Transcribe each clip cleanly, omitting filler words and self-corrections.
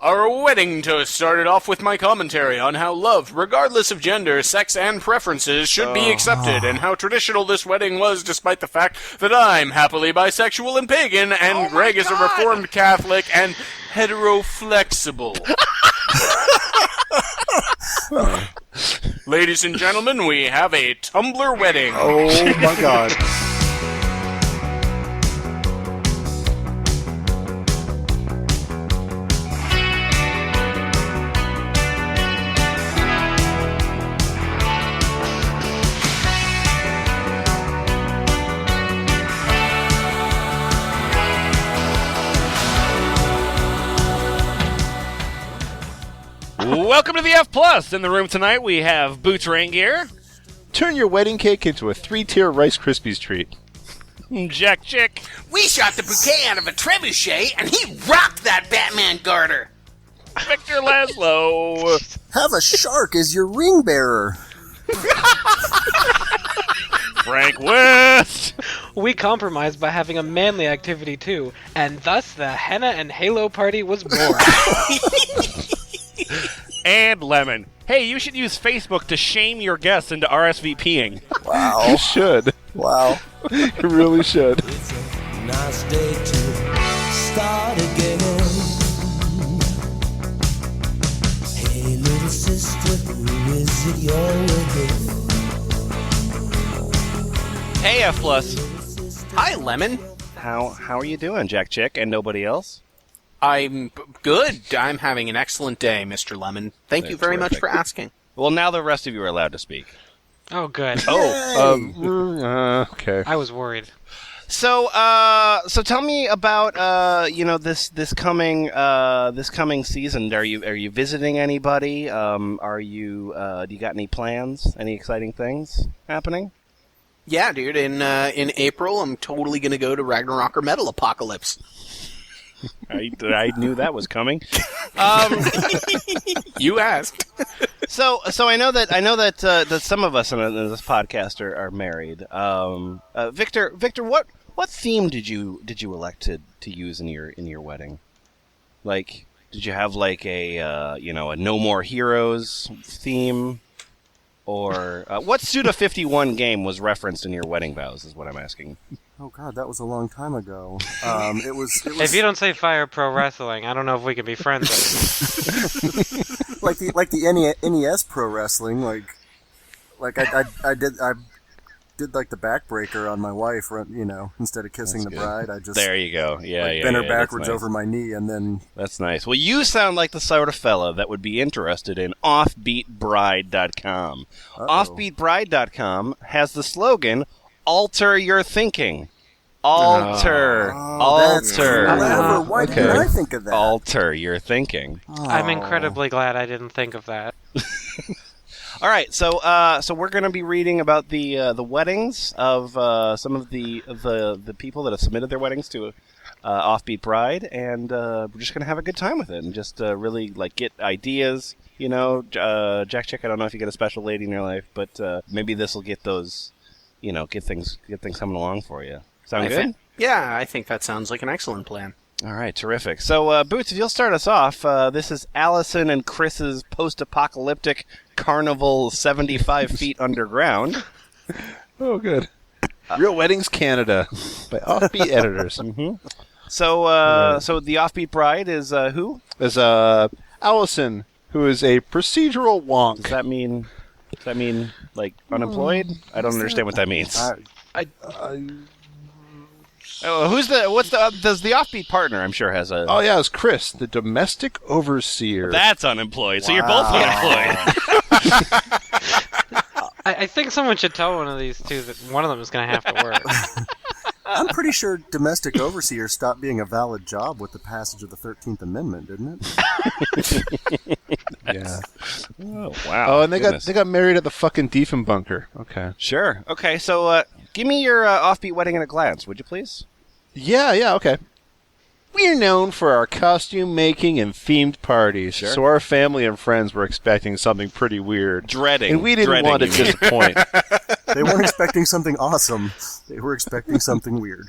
Our wedding toast started off with my commentary on how love, regardless of gender, sex, and preferences, should be accepted, and how traditional this wedding was despite the fact that I'm happily bisexual and pagan, and Greg is a Reformed Catholic and heteroflexible. Ladies and gentlemen, we have a Tumblr wedding. Oh my god. Welcome to the F+. In the room tonight, we have Boots Raingear. Turn your wedding cake into a 3-tier Rice Krispies treat. Jack Chick. We shot the bouquet out of a trebuchet, and he rocked that Batman garter. Victor Laszlo. Have a shark as your ring bearer. Frank West. We compromised by having a manly activity too, and thus the Henna and Halo party was born. And Lemon. Hey, you should use Facebook to shame your guests into RSVPing. Wow. You should. Wow. You really should. It's a nice day to start again. Hey, little sister, who is it you're with? Hey, F+. Hi, Lemon. How are you doing, Jack Chick, and nobody else? I'm good. I'm having an excellent day, Mr. Lemon. Thank you very much for asking. Well, now the rest of you are allowed to speak. Oh, good. Okay. I was worried. So tell me about this coming season. Are you visiting anybody? Do you got any plans? Any exciting things happening? Yeah, dude. In April, I'm totally gonna go to Ragnarok or Metal Apocalypse. I knew that was coming. You asked. So I know that some of us on this podcast are married. Victor, what theme did you elect to use in your wedding? Like, did you have like a No More Heroes theme, or what Suda 51 game was referenced in your wedding vows? Is what I'm asking. Oh god, that was a long time ago. It was. If you don't say Fire Pro Wrestling, I don't know if we can be friends. like the NES Pro Wrestling, like I did like the backbreaker on my wife, instead of kissing the bride, I just there you go, bent her backwards over my knee, and then that's nice. Well, you sound like the sort of fella that would be interested in offbeatbride.com. Offbeatbride.com has the slogan "Alter your thinking." Alter. That's clever. Why didn't I think of that? Alter your thinking. I'm incredibly glad I didn't think of that. All right, so we're going to be reading about the weddings of some of the people that have submitted their weddings to Offbeat Bride, and we're just going to have a good time with it and just really like get ideas. Jack Chick, I don't know if you get a special lady in your life, but maybe this will get those, get things coming along for you. Sound good? Yeah, I think that sounds like an excellent plan. All right, terrific. So, Boots, if you'll start us off, this is Allison and Chris's post-apocalyptic carnival 75 feet underground. Oh, good. Real Weddings Canada by Offbeat editors. Mm-hmm. So the Offbeat Bride is who? Is Allison, who is a procedural wonk. Does that mean like unemployed? I don't understand what that means. Does the Offbeat partner, I'm sure, has a... Oh, yeah, it's Chris, the domestic overseer. That's unemployed, so you're both unemployed. I think someone should tell one of these two that one of them is going to have to work. I'm pretty sure domestic overseer stopped being a valid job with the passage of the 13th Amendment, didn't it? Yeah. Oh, wow. Oh, and they got married at the fucking Diefenbunker. Okay. Sure. Okay, so give me your Offbeat wedding in a glance, would you please? Yeah, okay. We are known for our costume making and themed parties, so our family and friends were expecting something pretty weird. And we didn't want to disappoint. They weren't expecting something awesome. They were expecting something weird.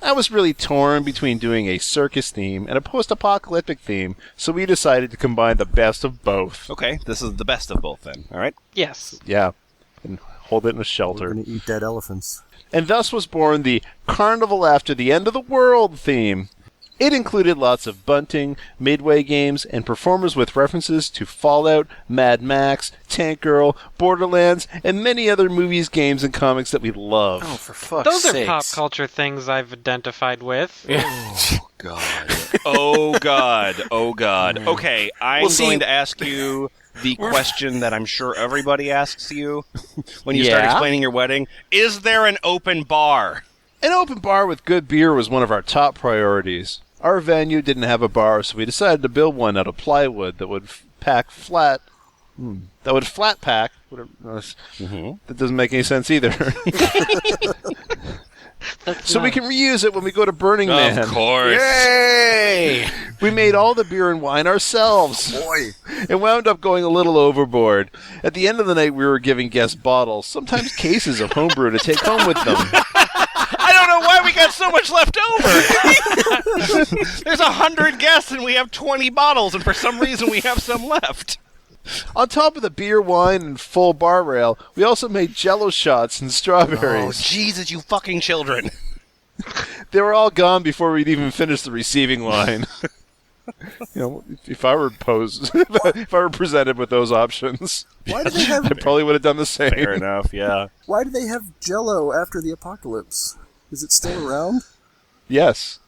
I was really torn between doing a circus theme and a post-apocalyptic theme, so we decided to combine the best of both. Okay, this is the best of both then. All right. Yes. Yeah, and hold it in a We're shelter. gonna eat dead elephants. And thus was born the Carnival After the End of the World theme. It included lots of bunting, midway games, and performers with references to Fallout, Mad Max, Tank Girl, Borderlands, and many other movies, games, and comics that we love. Oh, for fuck's Those sakes. are pop culture things I've identified with. God. Oh, God. Oh, God. Okay, I'm Well, see- going to ask you the question that I'm sure everybody asks you when you start Yeah? explaining your wedding. Is there an open bar? An open bar with good beer was one of our top priorities. Our venue didn't have a bar, so we decided to build one out of plywood that would pack flat. That would flat pack. That doesn't make any sense either. So we can reuse it when we go to Burning Man. Of course. Yay! We made all the beer and wine ourselves. Boy, And wound up going a little overboard. At the end of the night, we were giving guests bottles, sometimes cases of homebrew to take home with them. I don't know why we got so much left over. There's 100 guests and we have 20 bottles, and for some reason we have some left. On top of the beer, wine, and full bar rail, we also made Jell-O shots and Oh, strawberries. Jesus, you fucking children. They were all gone before we'd even finished the receiving line. If I were if I were presented with those options, why do they have I probably would have done the same. Fair enough, yeah. why do they have Jell-O after the apocalypse? Is it still around? Yes.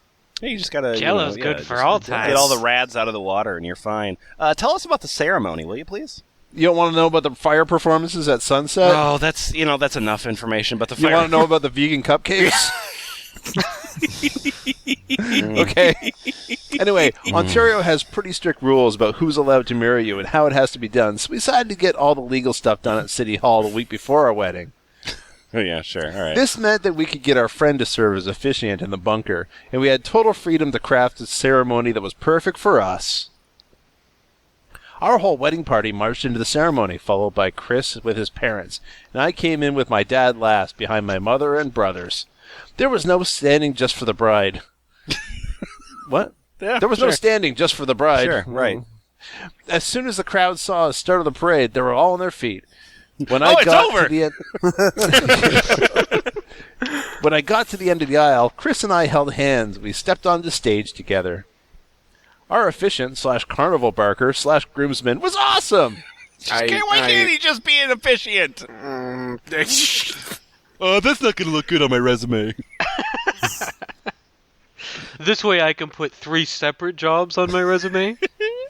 Yeah, you just gotta. Jello's good for all times. Get all the rads out of the water, and you're fine. Tell us about the ceremony, will you, please? You don't want to know about the fire performances at sunset? Oh, that's enough information. But the You want to know about the vegan cupcakes? Okay. Anyway, Ontario has pretty strict rules about who's allowed to marry you and how it has to be done, so we decided to get all the legal stuff done at City Hall the week before our wedding. Oh yeah, sure. All right. This meant that we could get our friend to serve as officiant in the bunker, and we had total freedom to craft a ceremony that was perfect for us. Our whole wedding party marched into the ceremony, followed by Chris with his parents, and I came in with my dad last, behind my mother and brothers. There was no standing just for the bride. What? Yeah, There was no standing just for the bride. Sure, right. As soon as the crowd saw us start of the parade, they were all on their feet. When Oh, I it's got over! to the end, when I got to the end of the aisle, Chris and I held hands. We stepped onto the stage together. Our officiant / carnival barker / groomsman was awesome. Why can't he just be an officiant? Oh, that's not going to look good on my resume. This way I can put 3 separate jobs on my resume.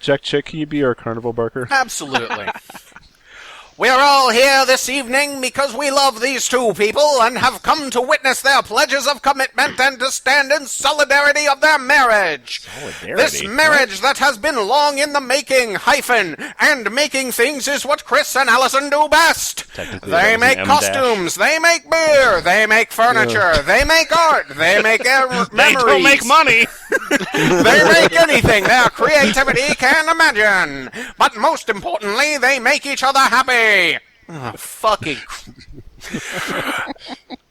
Check, can you be our carnival barker? Absolutely. We're all here this evening because we love these two people and have come to witness their pledges of commitment and to stand in solidarity of their marriage. Solidarity? This marriage that has been long in the making, and making things is what Chris and Allison do best. Technically, They that was make an M-dash. costumes, they make beer, they make furniture, they make art, they make memories. They don't make money. They make anything their creativity can imagine. But most importantly, they make each other happy. Oh, fucking.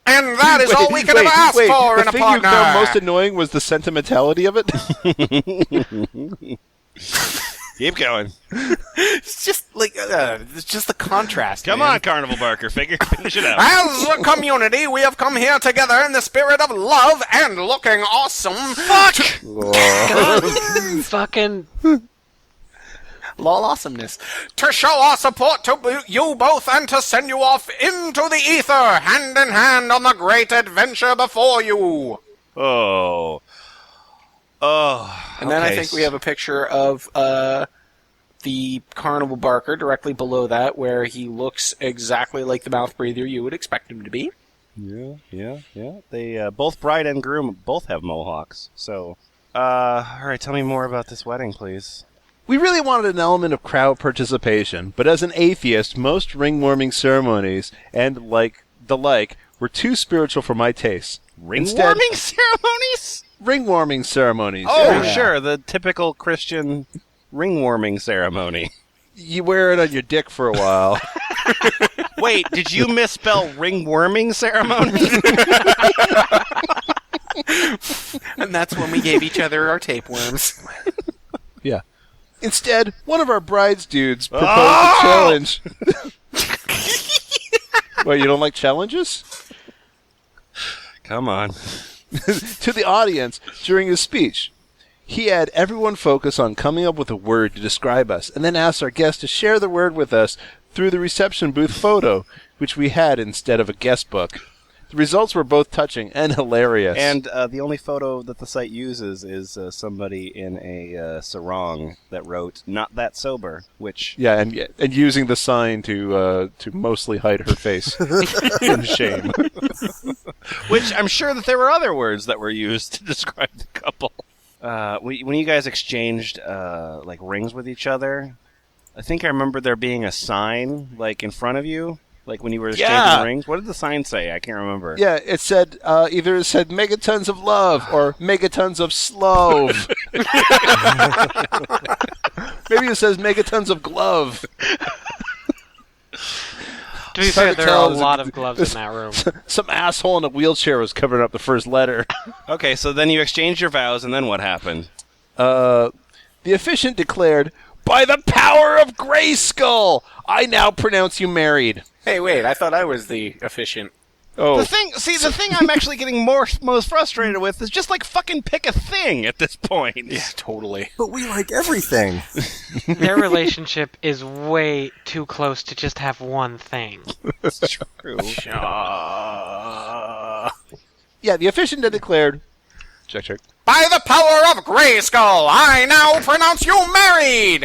And that is all we can ever ask for in the a thing you partner. found most annoying was the sentimentality of it? Keep going. It's just it's just the contrast. Come man. on, Carnival Barker. Finish it out. As a community, we have come here together in the spirit of love and looking awesome. Fuck! Fucking. Lol awesomeness. To show our support to you both and to send you off into the ether, hand in hand on the great adventure before you. Oh. And then I okay. think we have a picture of the carnival barker directly below that, where he looks exactly like the mouth breather you would expect him to be. Yeah. They both bride and groom both have mohawks. So, all right, tell me more about this wedding, please. We really wanted an element of crowd participation, but as an atheist, most ring-warming ceremonies and the like were too spiritual for my taste. Ring-warming ceremonies? Ring-warming ceremonies. Oh, yeah. sure, the typical Christian ring-warming ceremony. You wear it on your dick for a while. Wait, did you misspell ring-worming ceremony? And that's when we gave each other our tapeworms. Yeah. Instead, one of our bride's dudes proposed a challenge. Well, you don't like challenges? Come on. To the audience during his speech. He had everyone focus on coming up with a word to describe us, and then asked our guests to share the word with us through the reception booth photo, which we had instead of a guest book. The results were both touching and hilarious. And the only photo that the site uses is somebody in a sarong that wrote "Not that sober," which yeah, and using the sign to mostly hide her face in shame. which I'm sure that there were other words that were used to describe the couple. When you guys exchanged like rings with each other, I think I remember there being a sign like in front of you. Like when you were exchanging rings? What did the sign say? I can't remember. Yeah, it said, either it said megatons of love or megatons of slove. Maybe it says megatons of glove. To be fair, there are a lot of gloves in that room. Some asshole in a wheelchair was covering up the first letter. Okay, so then you exchanged your vows, and then what happened? The officiant declared, "By the power of Grayskull, I now pronounce you married." Hey, wait, I thought I was the officiant. Oh, The thing I'm actually getting most frustrated with is just like fucking pick a thing at this point. Yeah, totally. But we like everything. Their relationship is way too close to just have one thing. It's true. yeah, the officiant had declared, check. By the power of Grayskull, I now pronounce you married!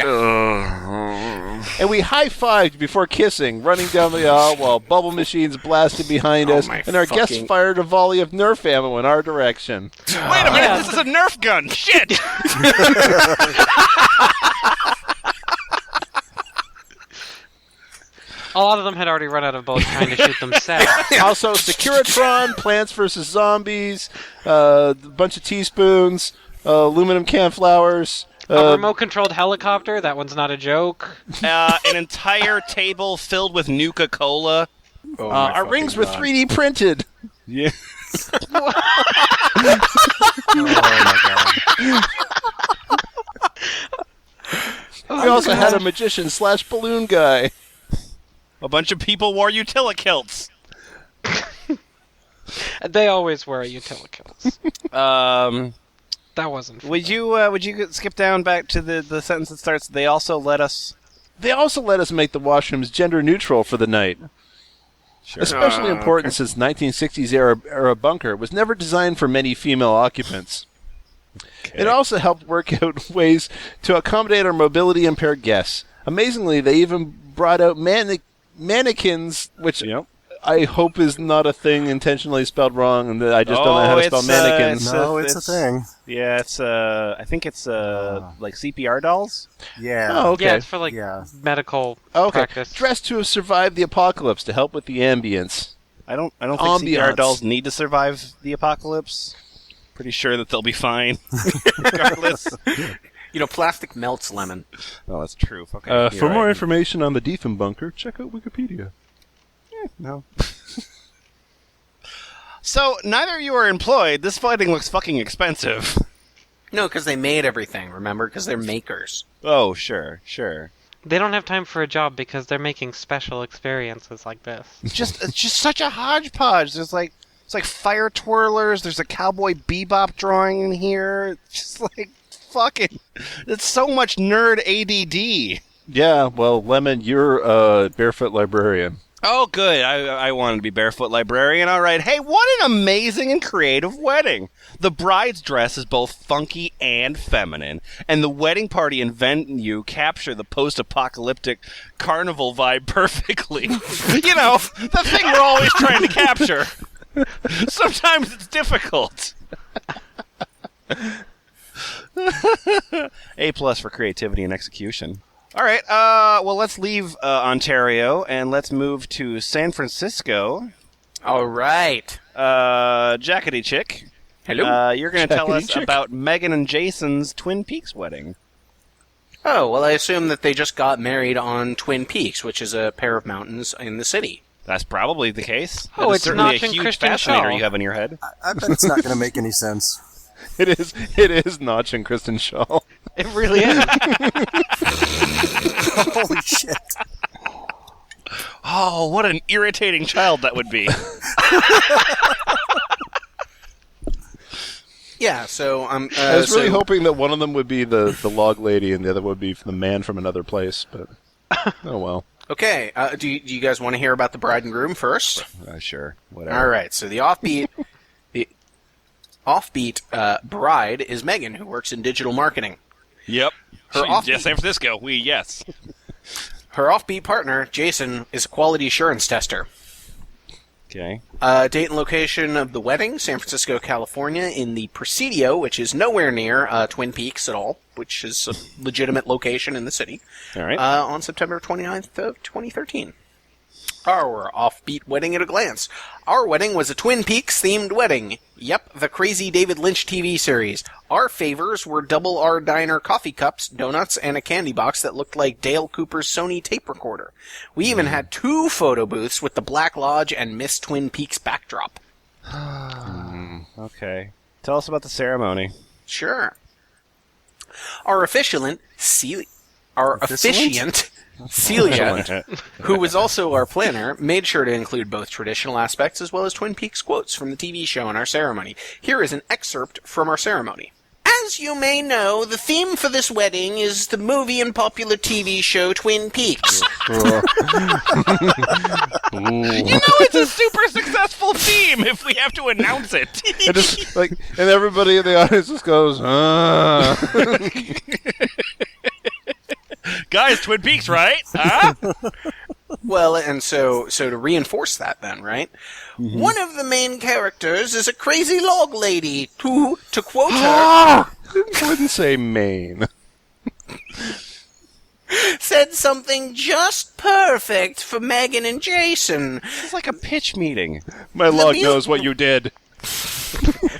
And we high-fived before kissing, running down the aisle while bubble machines blasted behind us, my and our guests fucking- fired a volley of Nerf ammo in our direction. Wait a minute, this is a Nerf gun! Shit! A lot of them had already run out of bullets trying to shoot themselves. Also, Securitron, Plants vs. Zombies, a bunch of teaspoons, aluminum can flowers. A remote-controlled helicopter, that one's not a joke. An entire table filled with Nuka-Cola. Our rings were 3D printed. Yeah. We also had a magician/balloon guy. A bunch of people wore utility-kilts. They always wear utilikilts. That wasn't. Would you skip down back to the sentence that starts? They also let us make the washrooms gender neutral for the night. Sure. Especially important since 1960s era bunker was never designed for many female occupants. Okay. It also helped work out ways to accommodate our mobility impaired guests. Amazingly, they even brought out mannequins, which Yep. I hope is not a thing intentionally spelled wrong, and that I just don't know how to spell mannequins. No, it's a thing. Yeah, it's I think it's like CPR dolls. Yeah. Oh, okay. Yeah, it's for like Yeah. medical Okay. practice. Dressed to have survived the apocalypse to help with the ambience. I don't think CPR Ambiance. dolls need to survive the apocalypse. Pretty sure that they'll be fine, regardless. You know, plastic melts lemon. Oh, that's true. Okay. For more information on the Deefin bunker, check out Wikipedia. No. So, neither of you are employed. This fighting looks fucking expensive. No, because they made everything, remember? Because they're makers. Oh, sure. They don't have time for a job because they're making special experiences like this. It's just such a hodgepodge. It's like fire twirlers. There's a Cowboy Bebop drawing in here. It's just like fucking. It's so much nerd ADD. Yeah, well, Lemon, you're a barefoot librarian. Oh, good. I wanted to be barefoot librarian. All right. Hey, what an amazing and creative wedding. The bride's dress is both funky and feminine, and the wedding party and venue capture the post-apocalyptic carnival vibe perfectly. You know, the thing we're always trying to capture. Sometimes it's difficult. A+ for creativity and execution. All right, well, let's leave Ontario and let's move to San Francisco. All right. Jackety Chick. Hello. You're going to tell us Jackety Chick. about Megan and Jason's Twin Peaks wedding. Oh, well, I assume that they just got married on Twin Peaks, which is a pair of mountains in the city. That's probably the case. Oh, That is it's certainly Notch a and huge Kristen fascinator Shaw. you have in your head. I bet it's not going to make any sense. It is Notch and Kristen Shaw. It really is. Holy shit. Oh, what an irritating child that would be. Yeah, so I was really hoping that one of them would be the log lady and the other would be the man from another place, but oh well. Okay, do you guys want to hear about the bride and groom first? Sure, whatever. All right, so the offbeat bride is Megan, who works in digital marketing. Yep. Her offbeat- San Francisco. Yes. Her offbeat partner, Jason, is a quality assurance tester. Okay. Date and location of the wedding, San Francisco, California, in the Presidio, which is nowhere near Twin Peaks at all, which is a legitimate location in the city, All right. on September 29th of 2013. Our offbeat wedding at a glance. Our wedding was a Twin Peaks-themed wedding. Yep, the crazy David Lynch TV series. Our favors were Double R Diner coffee cups, donuts, and a candy box that looked like Dale Cooper's Sony tape recorder. We even had 2 photo booths with the Black Lodge and Miss Twin Peaks backdrop. Okay. Tell us about the ceremony. Sure. Our officiant, Celia, who was also our planner, made sure to include both traditional aspects as well as Twin Peaks quotes from the TV show in our ceremony. Here is an excerpt from our ceremony. As you may know, the theme for this wedding is the movie and popular TV show Twin Peaks. You know it's a super successful theme if we have to announce it. And just and everybody in the audience just goes, Guys, Twin Peaks, right? Huh? Well, and so to reinforce that then, right? Mm-hmm. One of the main characters is a crazy log lady who, to quote her... I wouldn't say Maine. said something just perfect for Megan and Jason. It's like a pitch meeting. My log knows what you did.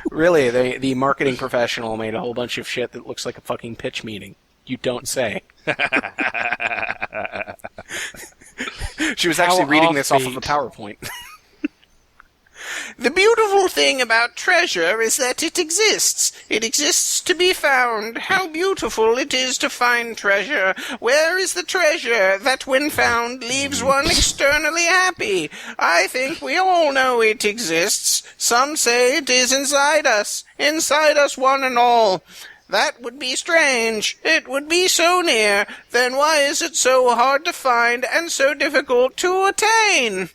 Really, the marketing professional made a whole bunch of shit that looks like a fucking pitch meeting. You don't say. She was actually reading this off of a PowerPoint. The beautiful thing about treasure is that it exists. It exists to be found. How beautiful it is to find treasure. Where is the treasure that, when found, leaves one externally happy? I think we all know it exists. Some say it is inside us one and all. That would be strange. It would be so near. Then why is it so hard to find and so difficult to attain?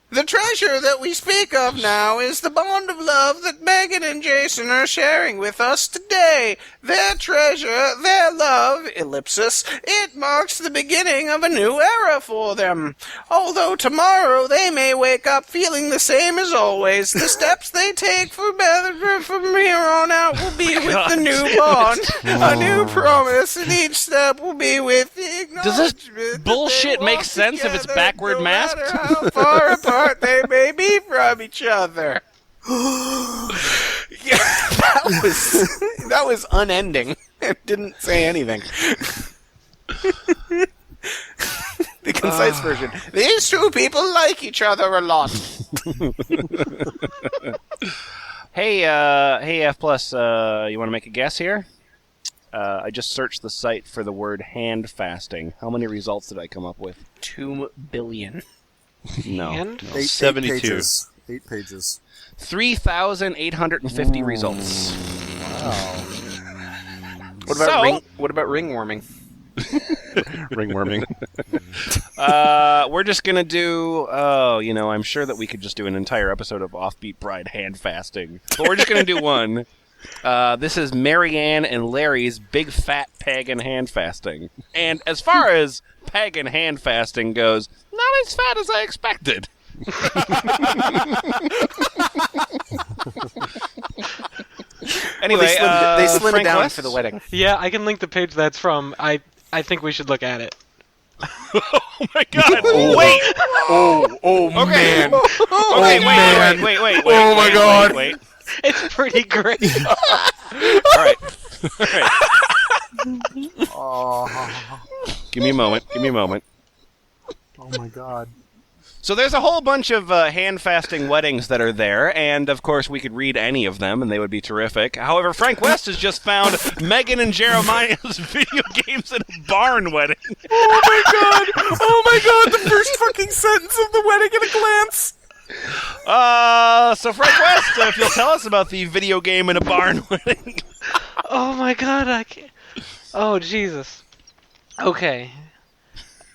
The treasure that we speak of now is the bond of love that Megan and Jason are sharing with us today. Their treasure, their love, ellipsis, it marks the beginning of a new era for them. Although tomorrow they may wake up feeling the same as always, the steps they take from here on out will be with the new bond, a new promise, and each step will be with the acknowledgement. Does this bullshit make sense if it's backward masked? No matter how far apart they may be from each other. Yeah, that was unending. It didn't say anything. The concise version. These two people like each other a lot. Hey, F+, you want to make a guess here? I just searched the site for the word hand fasting. How many results did I come up with? 2 billion. No. And 72. 8 pages. 3,850 results. What about ringworming? Ringworming. We're just gonna do. I'm sure that we could just do an entire episode of Offbeat Bride hand fasting, but we're just gonna do one. This is Marianne and Larry's big fat pagan hand fasting, and as far as pagan hand fasting goes, not as fat as I expected. Anyway, they slimmed Frank it down West? for the wedding. yeah, I can link the page that's from. I think we should look at it. Oh my God! Wait. Man. Wait. Oh my God. Wait. It's pretty great. All right. Oh Give me a moment. my god. So there's a whole bunch of hand-fasting weddings that are there, and of course we could read any of them, and they would be terrific. However, Frank West has just found Megan and Jeremiah's video games in a barn wedding. Oh my god! Oh my god! The first fucking sentence of the wedding at a glance. So Frank West, if you'll tell us about the video game in a barn wedding. Oh my god, I can't. Oh, Jesus. Okay.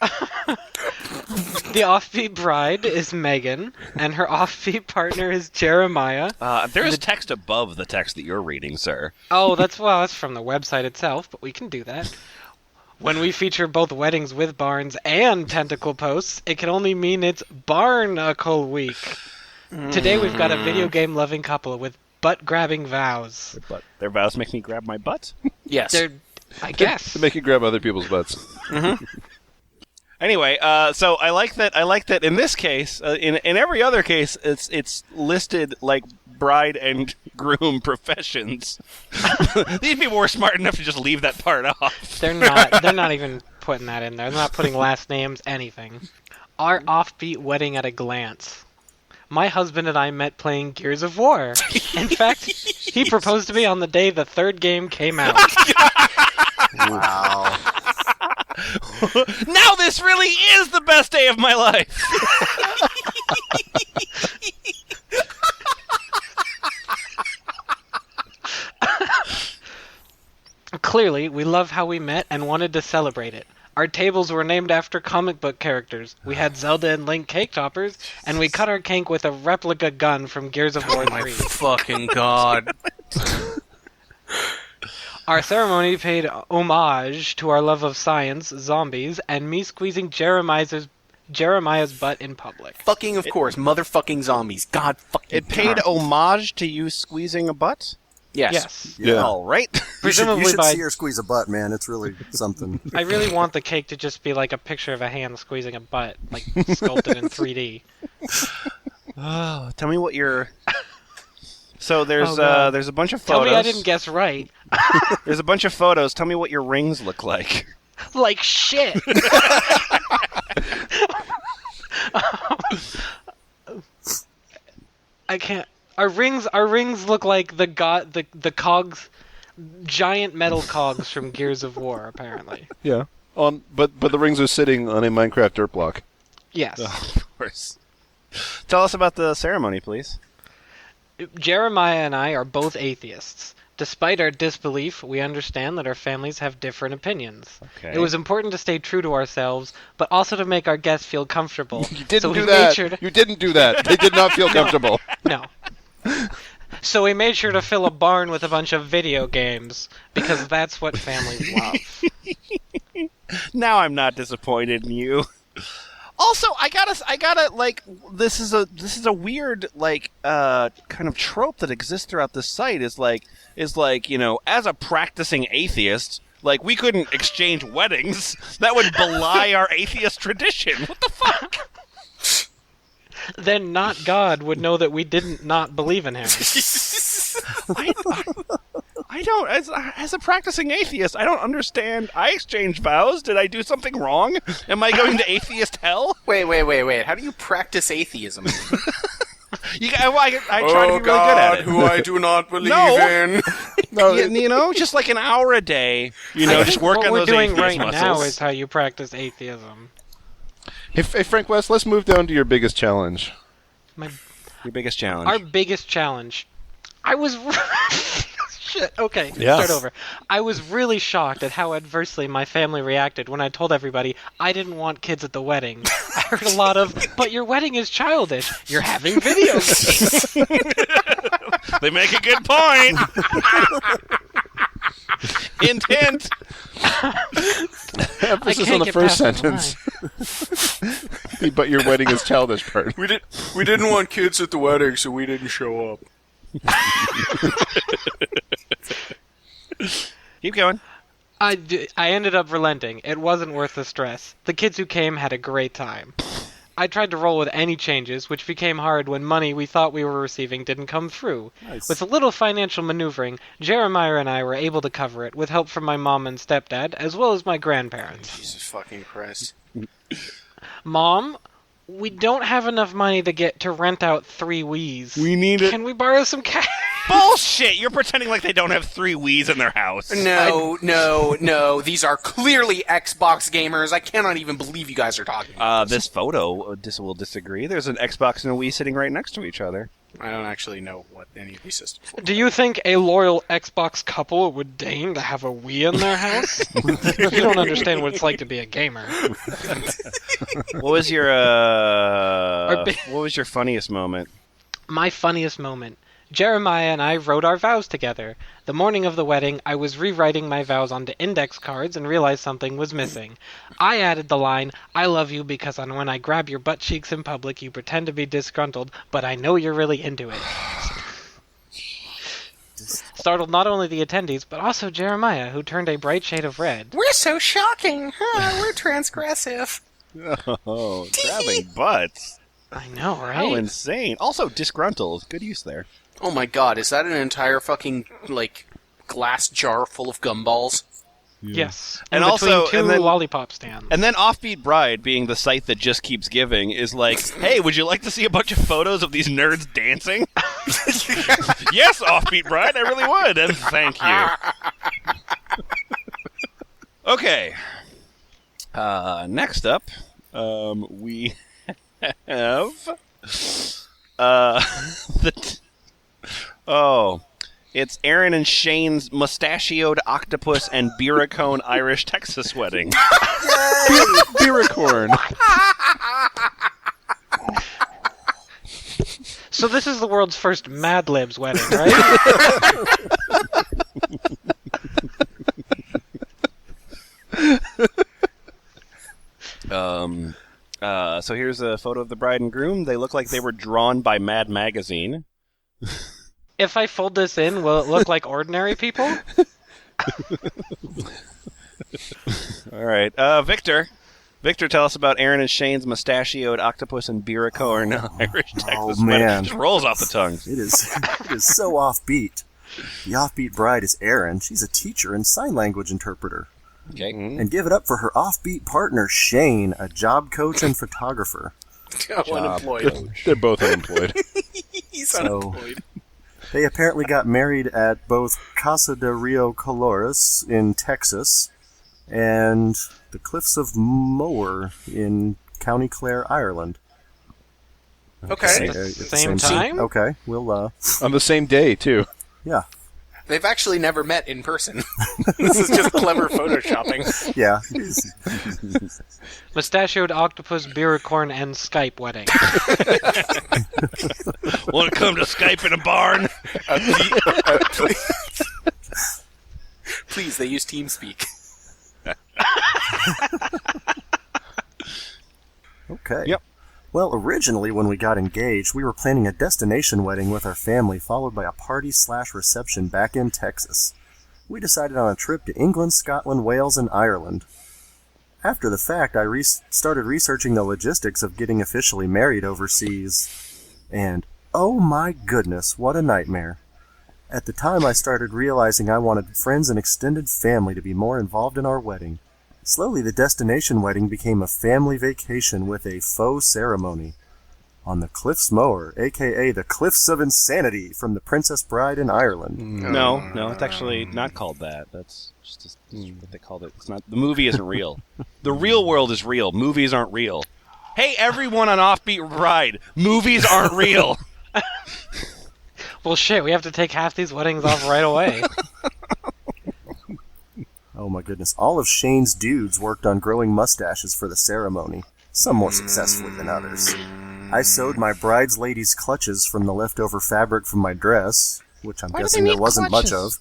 The offbeat bride is Megan, and her offbeat partner is Jeremiah. There is text above the text that you're reading, sir. Oh, that's from the website itself, but we can do that. When we feature both weddings with barns and tentacle posts, it can only mean it's Barnacle Week. Today we've got a video game-loving couple with butt-grabbing vows. Their vows make me grab my butt? Yes. I guess. To make you grab other people's butts. Anyway, so I like that in this case, in every other case, it's listed like bride and groom professions. These people were smart enough to just leave that part off. They're not even putting that in there. They're not putting last names, anything. Our offbeat wedding at a glance. My husband and I met playing Gears of War. In fact, he proposed to me on the day the third game came out. Wow. Now this really is the best day of my life. Clearly, we love how we met and wanted to celebrate it. Our tables were named after comic book characters. We had Zelda and Link cake toppers, and we cut our cake with a replica gun from Gears of War 3. Fucking god. Our ceremony paid homage to our love of science, zombies, and me squeezing Jeremiah's butt in public. Fucking of course, motherfucking zombies. God fucking. It paid homage to you squeezing a butt? Yes. Yeah. All right. Presumably you should by... see her squeeze a butt, man. It's really something. I really want the cake to just be like a picture of a hand squeezing a butt, like sculpted in 3D. Oh, tell me what your... So there's Oh, God. there's a bunch of Tell photos. me I didn't guess right. There's a bunch of photos. Tell me what your rings look like. Like shit. I can't. Our rings look like the cogs, giant metal cogs from Gears of War. Apparently. Yeah. But the rings are sitting on a Minecraft dirt block. Yes. Of course. Tell us about the ceremony, please. Jeremiah and I are both atheists. Despite our disbelief, we understand that our families have different opinions. Okay. It was important to stay true to ourselves, but also to make our guests feel comfortable. You didn't so do we that. Made sure to... You didn't do that. They did not feel comfortable. No. So we made sure to fill a barn with a bunch of video games, because that's what families love. Now I'm not disappointed in you. Also, I gotta like this is a weird like kind of trope that exists throughout this site is like you know, as a practicing atheist, like we couldn't exchange weddings. That would belie our atheist tradition. What the fuck? Then not God would know that we didn't not believe in him. I don't, as a practicing atheist, I don't understand. I exchanged vows. Did I do something wrong? Am I going to atheist hell? Wait. How do you practice atheism? I try to be really good at it. who I do not believe No. in. No, You know, just like an hour a day, you know, just work what on we're those doing atheist right muscles. now is how you practice atheism. Hey, Frank West, let's move down to your biggest challenge. Your biggest challenge. Our biggest challenge. I was... Shit, okay, Yeah. start over. I was really shocked at how adversely my family reacted when I told everybody I didn't want kids at the wedding. I heard a lot of, but your wedding is childish. You're having video games. They make a good point. Hint, hint. Emphasis can't on the get first past the sentence. But your wedding is childish part. We didn't want kids at the wedding, so we didn't show up. Keep going. I ended up relenting. It wasn't worth the stress. The kids who came had a great time. I tried to roll with any changes, which became hard when money we thought we were receiving didn't come through. Nice. With a little financial maneuvering, Jeremiah and I were able to cover it, with help from my mom and stepdad, as well as my grandparents. Jesus fucking Christ. Mom, We don't have enough money to rent out 3 Wiis. We need it. Can we borrow some cash? Bullshit! You're pretending like they don't have 3 Wiis in their house. No. These are clearly Xbox gamers. I cannot even believe you guys are talking about This photo will disagree. There's an Xbox and a Wii sitting right next to each other. I don't actually know what any of these systems look Do you think a loyal Xbox couple would deign to have a Wii in their house? You don't understand what it's like to be a gamer. What was your funniest moment? My funniest moment. Jeremiah and I wrote our vows together. The morning of the wedding, I was rewriting my vows onto index cards and realized something was missing. I added the line, "I love you because when I grab your butt cheeks in public, you pretend to be disgruntled, but I know you're really into it." Startled not only the attendees, but also Jeremiah, who turned a bright shade of red. We're so shocking. We're transgressive. Oh, grabbing butts. I know, right? How insane. Also, disgruntled. Good use there. Oh my god, is that an entire fucking, glass jar full of gumballs? Yes. And In also, between two lollipop stands. And then Offbeat Bride, being the site that just keeps giving, is like, hey, would you like to see a bunch of photos of these nerds dancing? Yes, Offbeat Bride, I really would, and thank you. Okay. Next up, we have it's Aaron and Shane's mustachioed octopus and beeracone Irish Texas wedding. Beeracorn. So this is the world's first Mad Libs wedding, right? So here's a photo of the bride and groom. They look like they were drawn by Mad Magazine. If I fold this in, will it look like ordinary people? All right. Victor, tell us about Aaron and Shane's mustachioed octopus and beeracorn Irish Texas wedding. Man. Just rolls off the tongue. It is so offbeat. The offbeat bride is Erin. She's a teacher and sign language interpreter. Okay. And give it up for her offbeat partner, Shane, a job coach and photographer. Unemployed. They're both unemployed. He's unemployed. They apparently got married at both Casa de Rio Colores in Texas and the Cliffs of Moher in County Clare, Ireland. Okay. At the same time? Okay, we'll, On the same day, too. yeah. They've actually never met in person. This is just clever photoshopping. Yeah. Mustachioed octopus, beeracorn, and Skype wedding. Want to come to Skype in a barn? Please, they use TeamSpeak. Okay. Yep. Well, originally when we got engaged, we were planning a destination wedding with our family, followed by a party/reception back in Texas. We decided on a trip to England, Scotland, Wales, and Ireland. After the fact, I started researching the logistics of getting officially married overseas. And, oh my goodness, what a nightmare. At the time, I started realizing I wanted friends and extended family to be more involved in our wedding. Slowly, the destination wedding became a family vacation with a faux ceremony. On the Cliffs Moher, a.k.a. the Cliffs of Insanity from The Princess Bride in Ireland. No, it's actually not called that. That's just what they called it. It's not. The movie isn't real. The real world is real. Movies aren't real. Hey, everyone on Offbeat Bride, movies aren't real. Well, shit, we have to take half these weddings off right away. Oh my goodness. All of Shane's dudes worked on growing mustaches for the ceremony, some more successfully than others. I sewed my bride's lady's clutches from the leftover fabric from my dress, which I'm guessing there wasn't much of,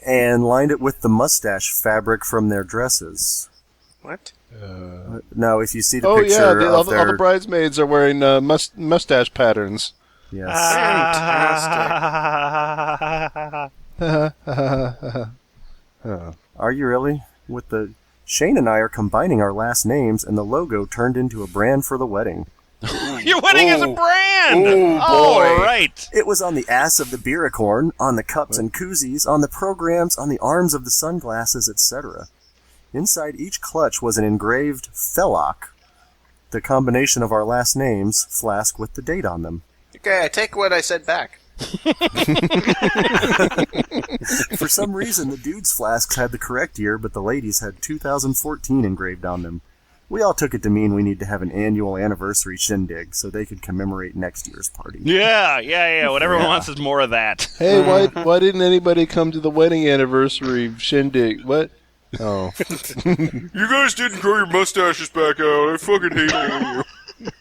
and lined it with the mustache fabric from their dresses. What? No, if you see the Oh, picture yeah, all of the their... bridesmaids are wearing mustache patterns. Yes. Fantastic. Are you really? Shane and I are combining our last names, and the logo turned into a brand for the wedding. Your wedding is a brand! Oh, All boy. right. It was on the ass of the beeracorn, on the cups and koozies, on the programs, on the arms of the sunglasses, etc. Inside each clutch was an engraved fellock, The combination of our last names, flask with the date on them. Okay, I take what I said back. For some reason, the dude's flasks had the correct year, but the ladies had 2014 engraved on them. We all took it to mean we need to have an annual anniversary shindig so they could commemorate next year's party. Yeah. What everyone wants is more of that. Hey, why didn't anybody come to the wedding anniversary shindig? What? Oh. You guys didn't grow your mustaches back out. I fucking hate all of you.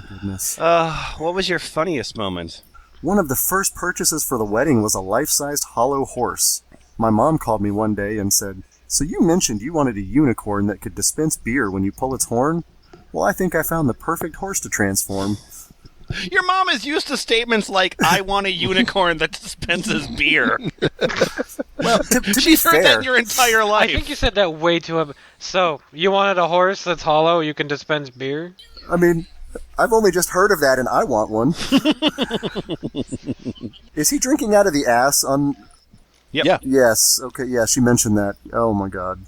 Goodness. What was your funniest moment? One of the first purchases for the wedding was a life-sized hollow horse. My mom called me one day and said, "So you mentioned you wanted a unicorn that could dispense beer when you pull its horn? Well, I think I found the perfect horse to transform." Your mom is used to statements like, "I want a unicorn that dispenses beer." Well, to be She's heard that fair, in your entire life. I think you said that way too. So you wanted a horse that's hollow? You can dispense beer. I mean, I've only just heard of that and I want one. Is he drinking out of the ass on... Yep. Yeah. Yes, okay, yeah, she mentioned that. Oh my god.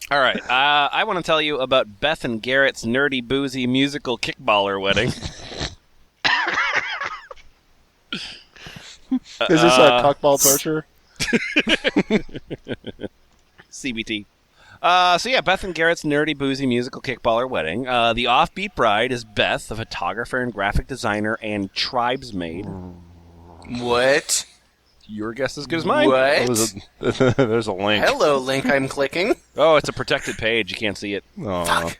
All right. I want to tell you about Beth and Garrett's nerdy, boozy musical kickballer wedding. Is this a cockball torture? CBT. Beth and Garrett's nerdy, boozy musical kickballer wedding. The offbeat bride is Beth, a photographer and graphic designer and tribesmaid. What? Your guess is as good as mine. What? There's a link. Hello, link I'm clicking. Oh, it's a protected page. You can't see it. Aw.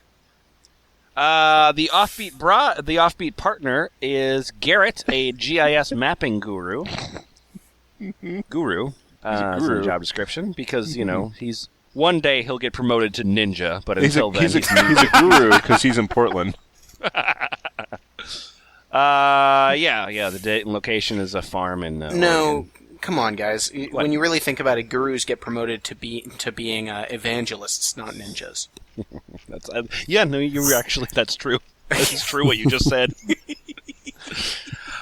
The offbeat partner is Garrett, a GIS mapping guru. Guru. Is in the job description because he's one day he'll get promoted to ninja, but until then he's a guru because he's in Portland. The date and location is a farm in No, Oregon. come on, guys. When you really think about it, gurus get promoted to being evangelists, not ninjas. That's that's true. This is true what you just said.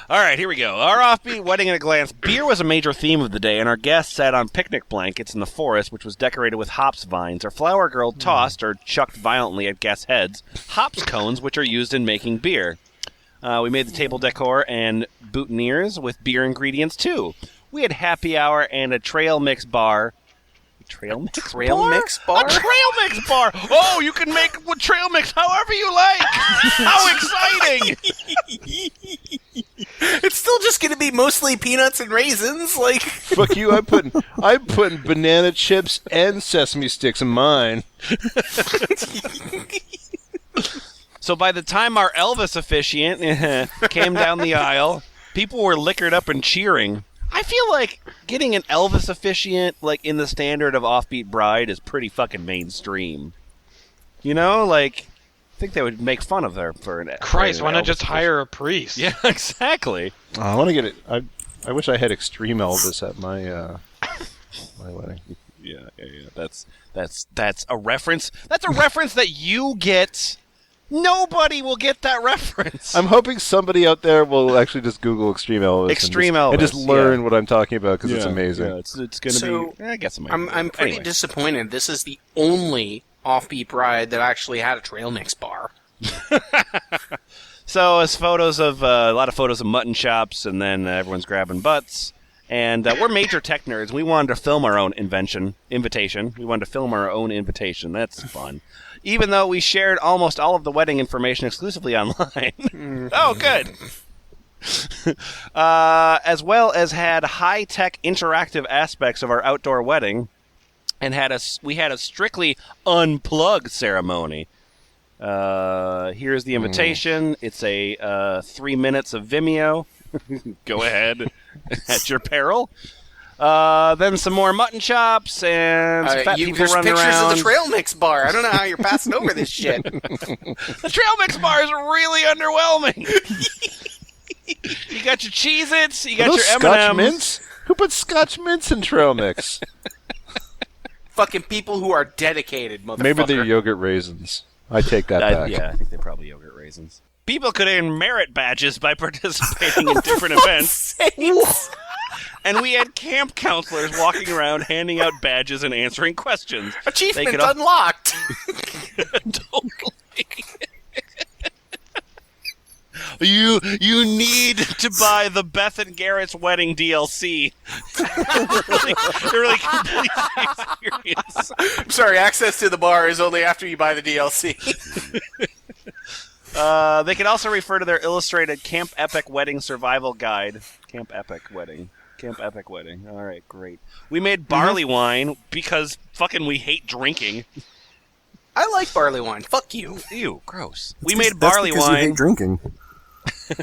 All right, here we go. Our offbeat wedding at a glance. Beer was a major theme of the day, and our guests sat on picnic blankets in the forest, which was decorated with hops vines. Our flower girl tossed or chucked violently at guests' heads hops cones, which are used in making beer. We made the table decor and boutonnieres with beer ingredients, too. We had happy hour and a trail mix bar. Trail mix bar? A trail mix bar! Oh, you can make trail mix however you like! How exciting! It's still just going to be mostly peanuts and raisins, like... Fuck you! I'm putting banana chips and sesame sticks in mine. So by the time our Elvis officiant came down the aisle, people were liquored up and cheering. I feel like getting an Elvis officiant, like, in the standard of offbeat bride is pretty fucking mainstream. I think they would make fun of her for an Christ, why not Elvis just hire a priest? Yeah, exactly. Oh, I want to get it. I wish I had Extreme Elvis at my my wedding. Yeah. That's a reference. That's a reference that you get. Nobody will get that reference. I'm hoping somebody out there will actually just Google Extreme Elvis. And just learn what I'm talking about because it's amazing. Yeah, it's going to be. I guess I'm pretty disappointed. This is the only offbeat bride that actually had a trail mix bar. So it's photos of a lot of photos of mutton chops, and then everyone's grabbing butts. And we're major tech nerds. We wanted to film our own invitation. We wanted to film our own invitation. That's fun. Even though we shared almost all of the wedding information exclusively online. Oh, good. As well as had high-tech interactive aspects of our outdoor wedding, and we had a strictly unplugged ceremony. Here's the invitation. It's a 3 minutes of Vimeo. Go ahead at your peril. Then some more mutton chops and some fat people running around. There's pictures of the trail mix bar. I don't know how you're passing over this shit. The trail mix bar is really underwhelming. You got your Cheez-Its, you got your M&Ms. Scotch mints? Who put Scotch mints in trail mix? Fucking people who are dedicated, motherfucker. Maybe they're yogurt raisins. I take that back. Yeah, I think they're probably yogurt raisins. People could earn merit badges by participating in different events. And we had camp counselors walking around handing out badges and answering questions. Achievement unlocked! Totally. You need to buy the Beth and Garrett's wedding DLC. It really completes the experience. I'm sorry, access to the bar is only after you buy the DLC. They can also refer to their illustrated Camp Epic Wedding Survival Guide. Camp Epic Wedding. All right, great. We made barley wine because fucking we hate drinking. I like barley wine. Fuck you. Ew, gross. That's We made that's barley because you wine. hate drinking.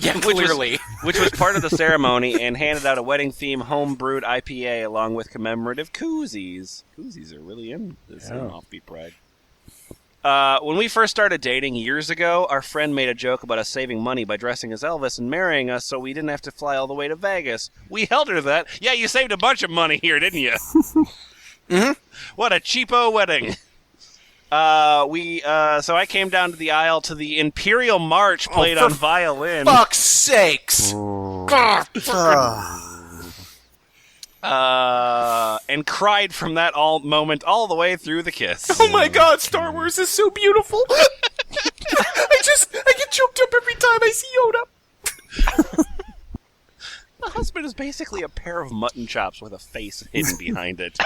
Yeah, clearly. which was part of the ceremony, and handed out a wedding-themed home-brewed IPA along with commemorative koozies. Koozies are really in this Offbeat Pride. When we first started dating years ago, our friend made a joke about us saving money by dressing as Elvis and marrying us so we didn't have to fly all the way to Vegas. We held her to that. Yeah, you saved a bunch of money here, didn't you? Mm-hmm. What a cheapo wedding. So I came down to the aisle to the Imperial March played on violin. Fuck's sakes. And cried from that moment all the way through the kiss. Oh my god, Star Wars is so beautiful. I get choked up every time I see Yoda. The husband is basically a pair of mutton chops with a face hidden behind it.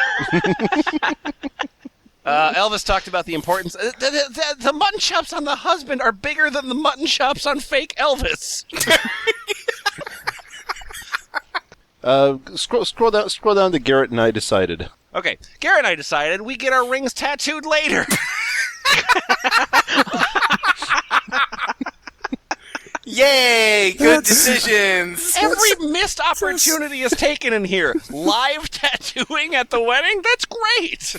Elvis talked about the importance. The mutton chops on the husband are bigger than the mutton chops on fake Elvis. Scroll down to Garrett and I decided. Okay, Garrett and I decided we get our rings tattooed later. Yay! Good decisions. Every missed opportunity is taken in here. Live tattooing at the wedding? That's great.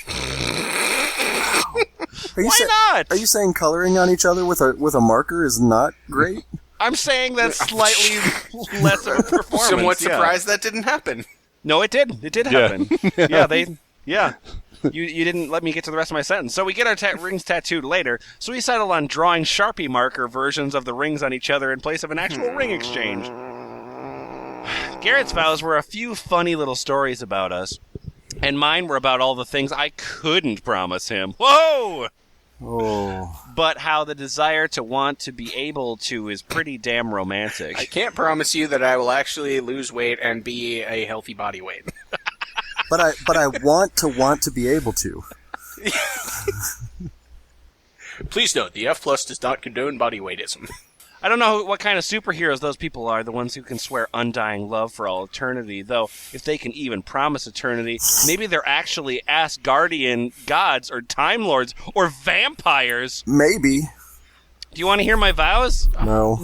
Why not? Are you saying coloring on each other with a marker is not great? I'm saying that's slightly less of a performance. Somewhat surprised that didn't happen. No, it did. It did happen. Yeah. You didn't let me get to the rest of my sentence. So we get our rings tattooed later, so we settled on drawing Sharpie marker versions of the rings on each other in place of an actual ring exchange. Garrett's vows were a few funny little stories about us, and mine were about all the things I couldn't promise him. Whoa! Oh. But how the desire to want to be able to is pretty damn romantic. I can't promise you that I will actually lose weight and be a healthy body weight. But I want to be able to. Please note, the F+ does not condone body weightism. I don't know what kind of superheroes those people are, the ones who can swear undying love for all eternity, though if they can even promise eternity, maybe they're actually Asgardian gods or Time Lords or vampires. Maybe. Do you want to hear my vows? No.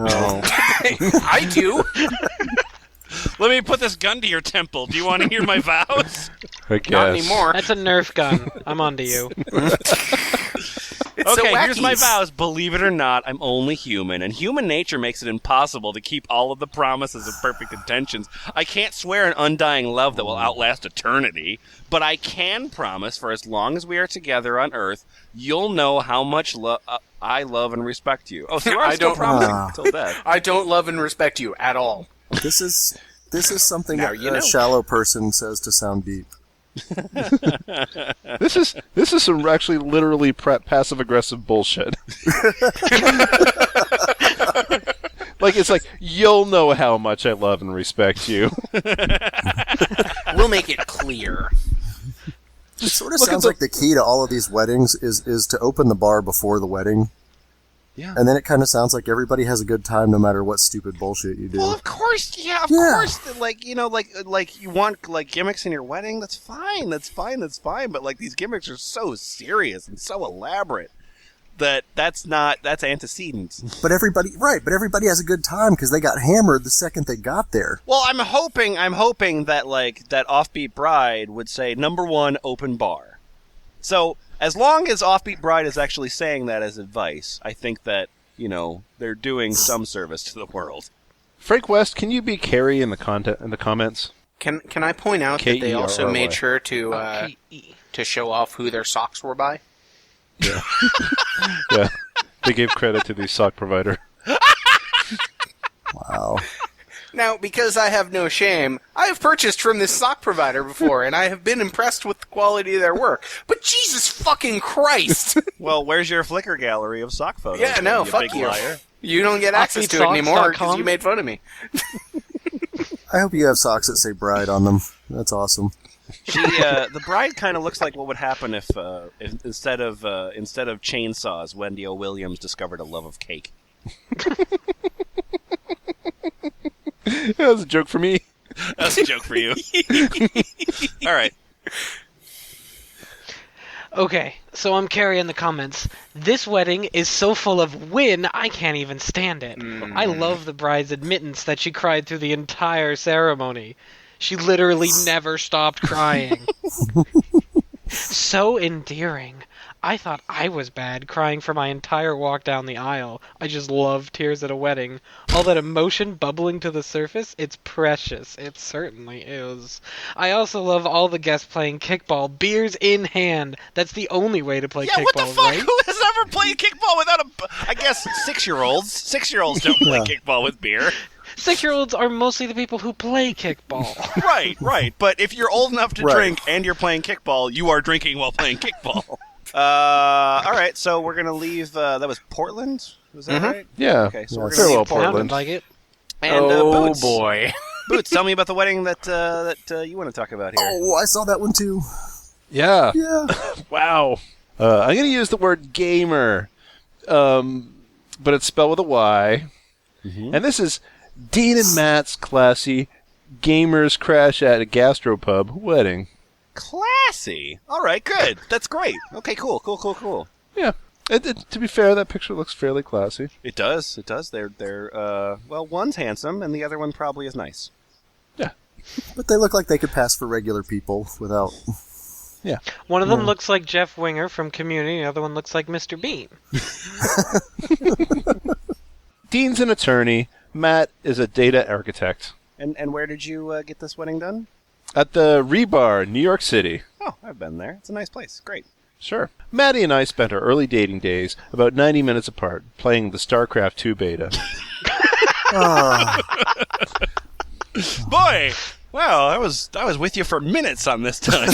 I do. Let me put this gun to your temple. Do you want to hear my vows? I guess. Not anymore. That's a Nerf gun. I'm onto you. It's so Okay, wacky. here's my vows. Believe it or not, I'm only human, and human nature makes it impossible to keep all of the promises of perfect intentions. I can't swear an undying love that will outlast eternity, but I can promise for as long as we are together on Earth, you'll know how much I love and respect you. Oh, so I'm still promising till death. I don't love and respect you at all. This is something Now that you know. a shallow person says to sound deep. This is some actually literally passive aggressive bullshit. It's like you'll know how much I love and respect you. We'll make it clear. It sort of sounds like the key to all of these weddings is to open the bar before the wedding. Yeah. And then it kind of sounds like everybody has a good time no matter what stupid bullshit you do. Well, of course, of course. Like you want like gimmicks in your wedding. That's fine. But these gimmicks are so serious and so elaborate that's antecedents. But everybody has a good time because they got hammered the second they got there. Well, I'm hoping that that Offbeat Bride would say #1 open bar. So as long as Offbeat Bride is actually saying that as advice, I think that they're doing some service to the world. Frank West, can you be Carrie in the comments? Can I point out that they also K-E-R-R-Y. made sure to show off who their socks were by? Yeah. Yeah. They gave credit to the sock provider. Wow. Now, because I have no shame, I have purchased from this sock provider before, and I have been impressed with the quality of their work. But Jesus fucking Christ! Well, where's your Flickr gallery of sock photos? Yeah, no, you fuck big you. liar. You don't get access to it anymore because Offbeatsocks.com. you made fun of me. I hope you have socks that say bride on them. That's awesome. The bride kind of looks like what would happen if instead of chainsaws, Wendy O. Williams discovered a love of cake. That was a joke for me. That's a joke for you. All right. Okay, so I'm Carrie in the comments. This wedding is so full of win, I can't even stand it. I love the bride's admittance that she cried through the entire ceremony. She literally never stopped crying. So endearing. I thought I was bad, crying for my entire walk down the aisle. I just love tears at a wedding. All that emotion bubbling to the surface, it's precious. It certainly is. I also love all the guests playing kickball, beers in hand. That's the only way to play Yeah, kickball, what the fuck? right? Who has ever played kickball without a... I guess 6-year-olds. 6-year-olds don't play kickball with beer. 6-year-olds are mostly the people who play kickball. Right. But if you're old enough to Right. drink and you're playing kickball, you are drinking while playing kickball. All right, so we're going to leave... that was Portland? Was that right? Yeah. Okay, so we're Very going well, to leave Portland. Sounded like it. And Boots. boy. Boots, tell me about the wedding that you want to talk about here. Oh, I saw that one too. Yeah. Yeah. Wow. I'm going to use the word gamer, but it's spelled with a Y. And this is Dean and Matt's classy gamers crash at a gastropub wedding. Classy. All right, good. That's great. Okay, cool. Yeah. To be fair, that picture looks fairly classy. It does. They're well, one's handsome and the other one probably is nice. Yeah. But they look like they could pass for regular people without... Yeah. One of them looks like Jeff Winger from Community, the other one looks like Mr. Bean. Dean's an attorney. Matt is a data architect. And where did you get this wedding done? At the Rebar, New York City. Oh, I've been there. It's a nice place. Great. Sure. Maddie and I spent our early dating days about 90 minutes apart playing the StarCraft 2 beta. Boy, wow, I was with you for minutes on this time.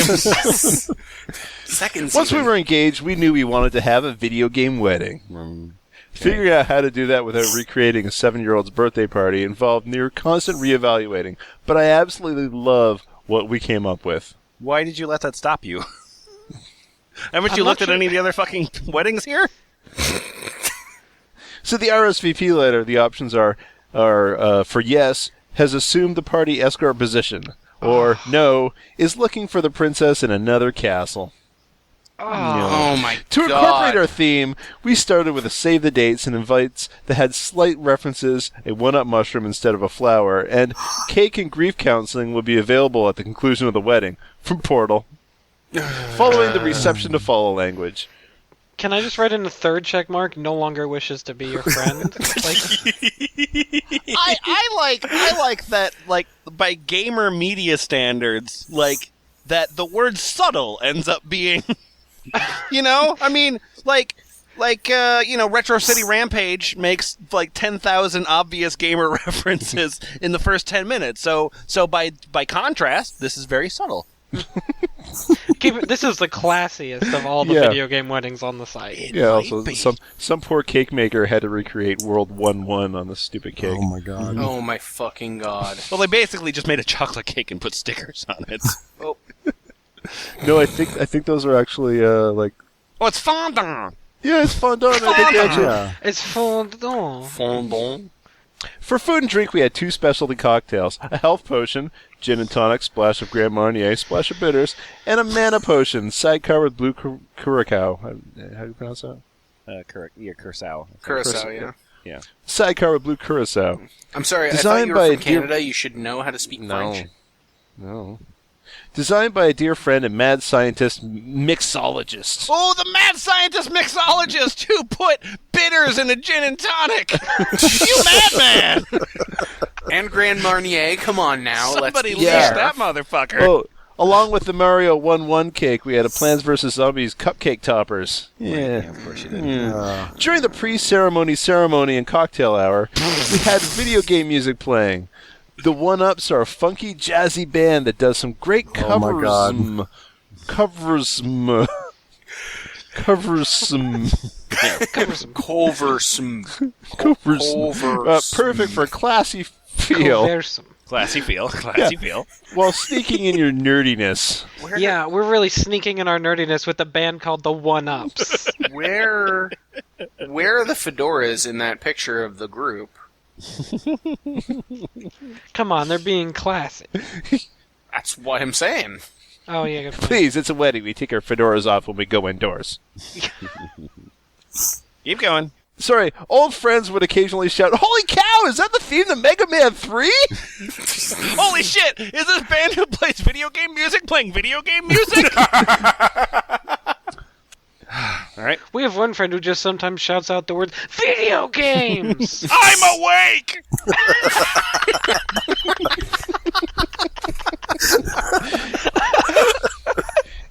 Seconds. Once we were engaged, we knew we wanted to have a video game wedding. Figuring out how to do that without recreating a 7-year-old's birthday party involved near constant reevaluating, but I absolutely love what we came up with. Why did you let that stop you? Haven't I'm you not looked at sure. any of the other fucking weddings here? So the RSVP letter, the options are for yes, has assumed the party escort position, or no, is looking for the princess in another castle. Oh my god. To incorporate our theme, we started with a save the dates and invites that had slight references, a one-up mushroom instead of a flower, and cake and grief counseling will be available at the conclusion of the wedding from Portal. Following the reception to follow language. Can I just write in a third check mark? No longer wishes to be your friend. I like that, like, by gamer media standards, like, that the word subtle ends up being, you know? I mean, Retro City Rampage makes, 10,000 obvious gamer references in the first 10 minutes. So by contrast, this is very subtle. This is the classiest of all the video game weddings on the site. Yeah, also, some poor cake maker had to recreate World 1-1 on the stupid cake. Oh my god. Oh my fucking god. Well, they basically just made a chocolate cake and put stickers on it. Oh. No, I think those are actually, Oh, it's fondant! Yeah, it's fondant. I think they actually... Yeah. It's fondant. Fondant. For food and drink, we had 2 specialty cocktails. A health potion, gin and tonic, splash of Grand Marnier, splash of bitters, and a mana potion, sidecar with blue curacao. How do you pronounce that? Curacao. Curacao, yeah. Yeah. Sidecar with blue curacao. I'm sorry, I thought Designed you by were a from dear- Canada. You should know how to speak French. No. Designed by a dear friend and mad scientist mixologist. Oh, the mad scientist mixologist who put bitters in a gin and tonic! You madman! And Grand Marnier, come on now. Somebody let's be leash fair. that motherfucker. Oh, along with the Mario 1-1 cake, we had a Plants vs. Zombies cupcake toppers. Yeah. Of course you did. During the ceremony and cocktail hour, we had video game music playing. The One-Ups are a funky, jazzy band that does some great covers. Oh my God. Covers. Culversome. Perfect for classy feel. Conversum. Classy feel. While sneaking in your nerdiness. Yeah, we're really sneaking in our nerdiness with a band called the One Ups. Where are the fedoras in that picture of the group? Come on, they're being classy. That's what I'm saying. Oh, yeah, good point. Please, it's a wedding. We take our fedoras off when we go indoors. Keep going. Sorry, old friends would occasionally shout, "Holy cow, is that the theme to Mega Man 3?" Holy shit! Is this band who plays video game music playing video game music? All right. We have one friend who just sometimes shouts out the words, video games! I'm awake!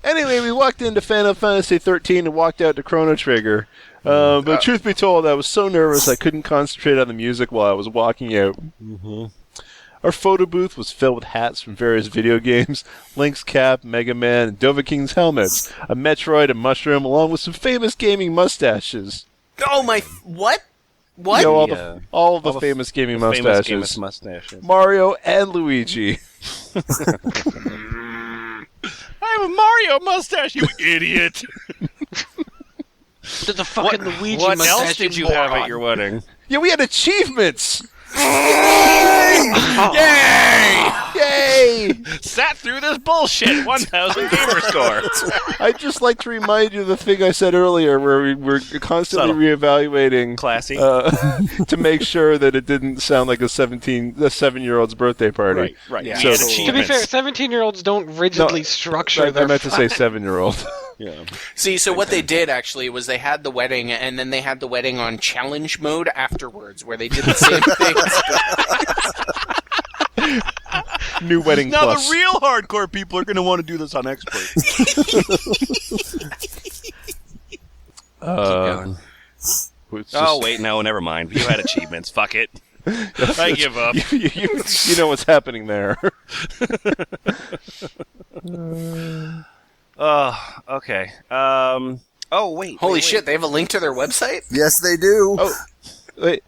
Anyway, we walked into Final Fantasy 13 and walked out to Chrono Trigger. But truth be told, I was so nervous I couldn't concentrate on the music while I was walking out. Mm-hmm. Our photo booth was filled with hats from various video games, Link's cap, Mega Man, and Dovahkiin's helmets, a Metroid, a mushroom, along with some famous gaming mustaches. Oh my... What? What? You know, all of the famous gaming mustaches. Famous mustaches. Mario and Luigi. I have a Mario mustache, you idiot! There's a fucking Luigi What mustache. else did you have at your wedding? Yeah, we had achievements! Yay! Yay! Sat through this bullshit. 1,000 gamer score. I'd just like to remind you of the thing I said earlier, where we were constantly Subtle. reevaluating Classy. to make sure that it didn't sound like a 7-year-old's birthday party. Right. Yeah. So, To be fair, 17-year-olds don't rigidly structure I their meant to say 7-year-old. yeah. See, so what they did actually was they had the wedding, and then they had the wedding on challenge mode afterwards, where they did the same thing. New wedding Now plus. the real hardcore people are going to want to do this on expert. Wait, no, never mind. You had achievements. Fuck it. I give up. you know what's happening there. Okay. Wait. Holy shit, they have a link to their website? Yes, they do. Oh, wait.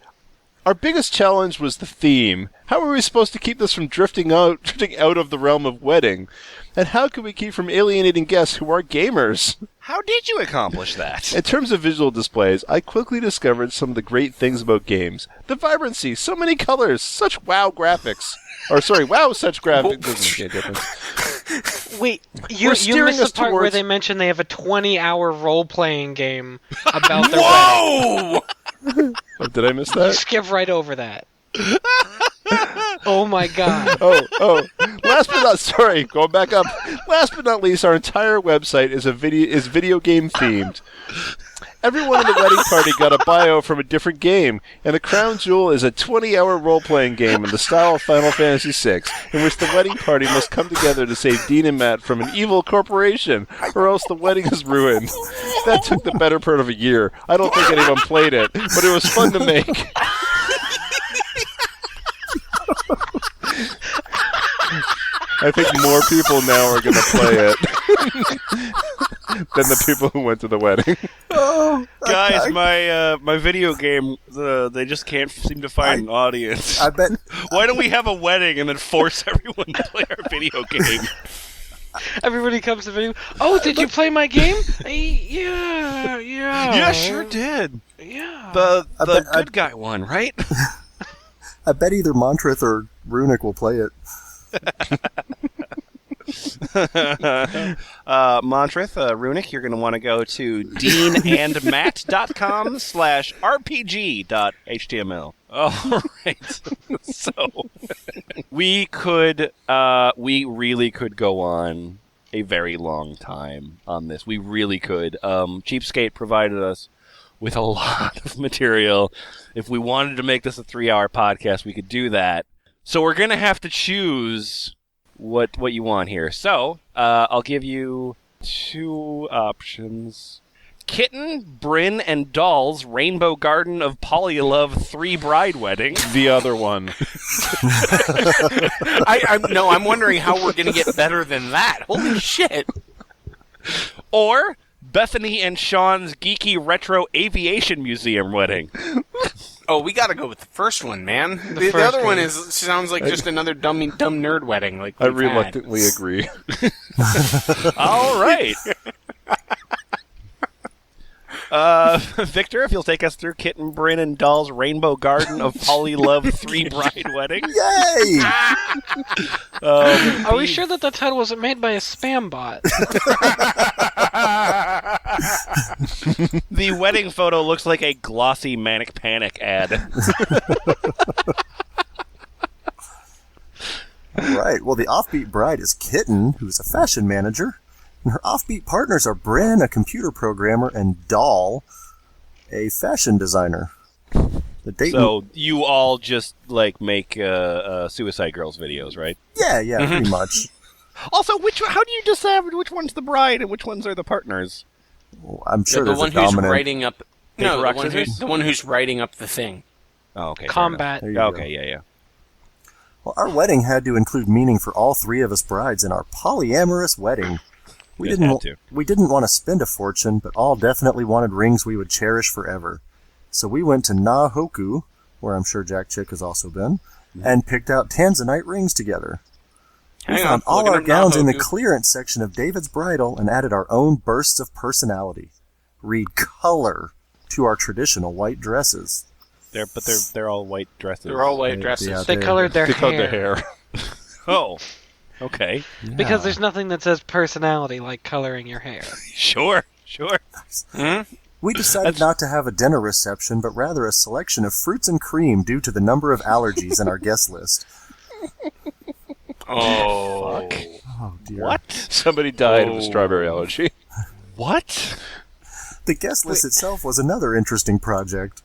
Our biggest challenge was the theme. How were we supposed to keep this from drifting out of the realm of wedding? And how could we keep from alienating guests who are gamers? How did you accomplish that? In terms of visual displays, I quickly discovered some of the great things about games. The vibrancy, so many colors, such wow graphics. Such graphics. Doesn't make a difference. Wait, you steering missed the us part where towards- they mentioned they have a 20-hour role-playing game about their wedding. Whoa! Oh, did I miss You that? skip right over that. Oh my god. Oh. Going back up. Last but not least, our entire website is video game themed. Everyone in the wedding party got a bio from a different game, and the crown jewel is a 20-hour role-playing game in the style of Final Fantasy VI, in which the wedding party must come together to save Dean and Matt from an evil corporation, or else the wedding is ruined. That took the better part of a year. I don't think anyone played it, but it was fun to make. I think more people now are going to play it than the people who went to the wedding. Guys, my video game, they just can't seem to find an audience. I bet. Why don't we have a wedding and then force everyone to play our video game? Everybody comes to video. Oh, did you play my game? Yeah. Yeah, sure did. Yeah. The bet- good guy one, right? I bet either Montrith or Runic will play it. Montrith, Runic, you're going to want to go to deanandmatt.com/rpg.html. All right. So we really could go on a very long time on this. We really could. Cheapskate provided us with a lot of material. If we wanted to make this a 3-hour podcast, we could do that. So we're going to have to choose what you want here. So I'll give you 2 options. Kitten, Bryn, and Doll's Rainbow Garden of Polylove 3 Bride Wedding. The other one. I'm wondering how we're going to get better than that. Holy shit. Or Bethany and Sean's geeky retro aviation museum wedding. Oh, we gotta go with the first one, man. The first other one one. sounds like just another dumb nerd wedding. Like I we've had. reluctantly agree. All right. Victor, if you'll take us through Kitten, Bryn, and Doll's rainbow garden of Polylove 3-bride wedding. Yay! Are we sure that the title wasn't made by a spam bot? The wedding photo looks like a glossy Manic Panic ad. All right. Well, the offbeat bride is Kitten, who's a fashion manager. And her offbeat partners are Bryn, a computer programmer, and Doll, a fashion designer. The date. So you all just like make Suicide Girls videos, right? Yeah, pretty much. Also, how do you decide which one's the bride and which ones are the partners? Well, I'm sure the there's one a who's dominant. writing up. Paper, No, rock, the scissors? one who's writing up the thing. Oh, okay. Combat. There you go. Okay, yeah. Well, our wedding had to include meaning for all three of us brides in our polyamorous wedding. We Just didn't had to. We didn't want to spend a fortune, but all definitely wanted rings we would cherish forever. So we went to Nahoku, where I'm sure Jack Chick has also been, and picked out Tanzanite rings together. We Hang on, found all looking our up gowns in the Nahoku. clearance section of David's Bridal and added our own bursts of personality. Read color to our traditional white dresses. They're all white dresses. They're all white dresses. Yeah, They colored their They colored hair. their hair. Oh, okay. Because there's nothing that says personality like coloring your hair. Sure. We decided not to have a dinner reception, but rather a selection of fruits and cream due to the number of allergies in our guest list. Oh. Oh, dear. What? Somebody died of a strawberry allergy. What? The guest list itself was another interesting project.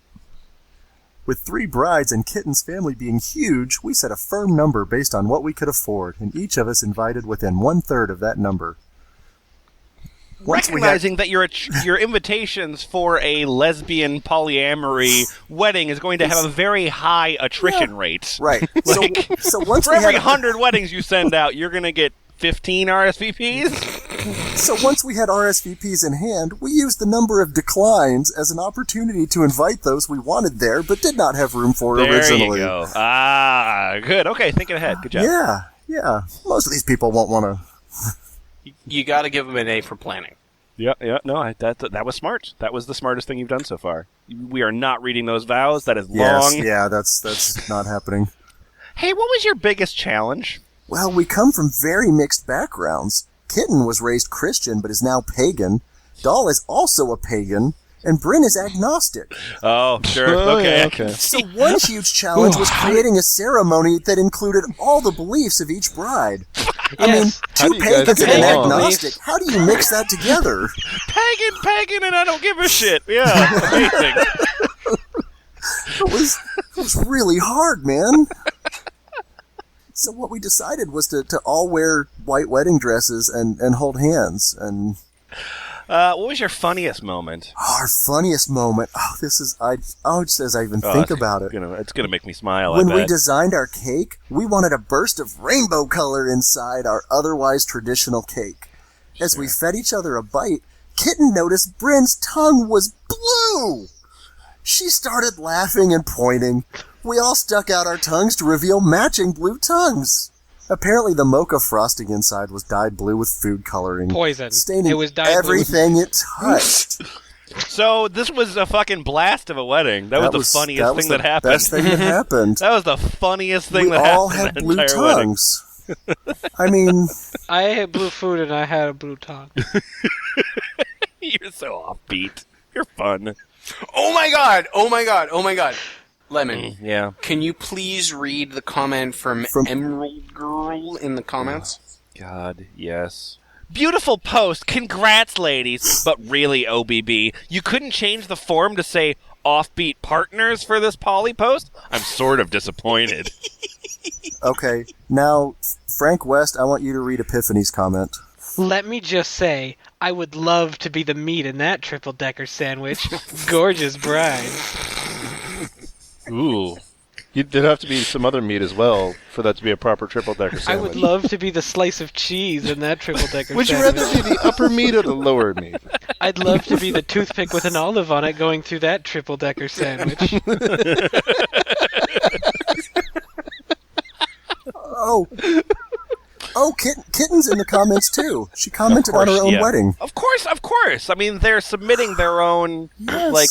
With 3 brides and Kitten's family being huge, we set a firm number based on what we could afford, and each of us invited within 1/3 of that number. Once we had- Recognizing that your invitations for a lesbian polyamory wedding is going to have a very high attrition rate. Right. Like, so once For we every had 100 weddings you send out, you're going to get 15 RSVPs? So once we had RSVPs in hand, we used the number of declines as an opportunity to invite those we wanted there but did not have room for There originally. you go. Ah, good. Okay, thinking ahead. Good job. Yeah. Most of these people won't want to. You got to give them an A for planning. Yeah. No, that was smart. That was the smartest thing you've done so far. We are not reading those vows. That is long. Yes, yeah, that's not happening. Hey, what was your biggest challenge? Well, we come from very mixed backgrounds. Kitten was raised Christian but is now pagan. Doll is also a pagan. And Bryn is agnostic. Oh, sure. Oh, okay. yeah, okay. So one huge challenge was creating a ceremony that included all the beliefs of each bride. I mean, Yes. How two do you guys pagans and get an along? agnostic. How do you mix that together? Pagan, and I don't give a shit. Yeah, amazing. It was really hard, man. So what we decided was to all wear white wedding dresses and hold hands. And What was your funniest moment? our funniest moment, just as I even think about it. It's gonna make me smile. When I we bet. designed our cake, we wanted a burst of rainbow color inside our otherwise traditional cake. As we fed each other a bite, Kitten noticed Bryn's tongue was blue. She started laughing and pointing. We all stuck out our tongues to reveal matching blue tongues. Apparently the mocha frosting inside was dyed blue with food coloring. Poison. Staining It was dyed blue. everything it touched. So this was a fucking blast of a wedding. That was the funniest thing that happened. Best thing that happened. That was the funniest thing We that all happened. had that blue entire wedding. tongues. I mean, I had blue food and I had a blue tongue. You're so offbeat. You're fun. Oh my god! Lemon, Yeah. can you please read the comment from Emerald Girl in the comments? God, yes. Beautiful post. Congrats, ladies. But really, OBB, you couldn't change the form to say offbeat partners for this poly post? I'm sort of disappointed. okay. Now, Frank West, I want you to read Epiphany's comment. Let me just say, I would love to be the meat in that triple-decker sandwich. Gorgeous bride. Ooh. There'd have to be some other meat as well for that to be a proper triple-decker I sandwich. would love to be the slice of cheese in that triple-decker Would you sandwich. rather be the upper meat or the lower meat? I'd love to be the toothpick with an olive on it going through that triple-decker sandwich. Kitten's in the comments too. She commented on her own wedding. Of course. I mean, they're submitting their own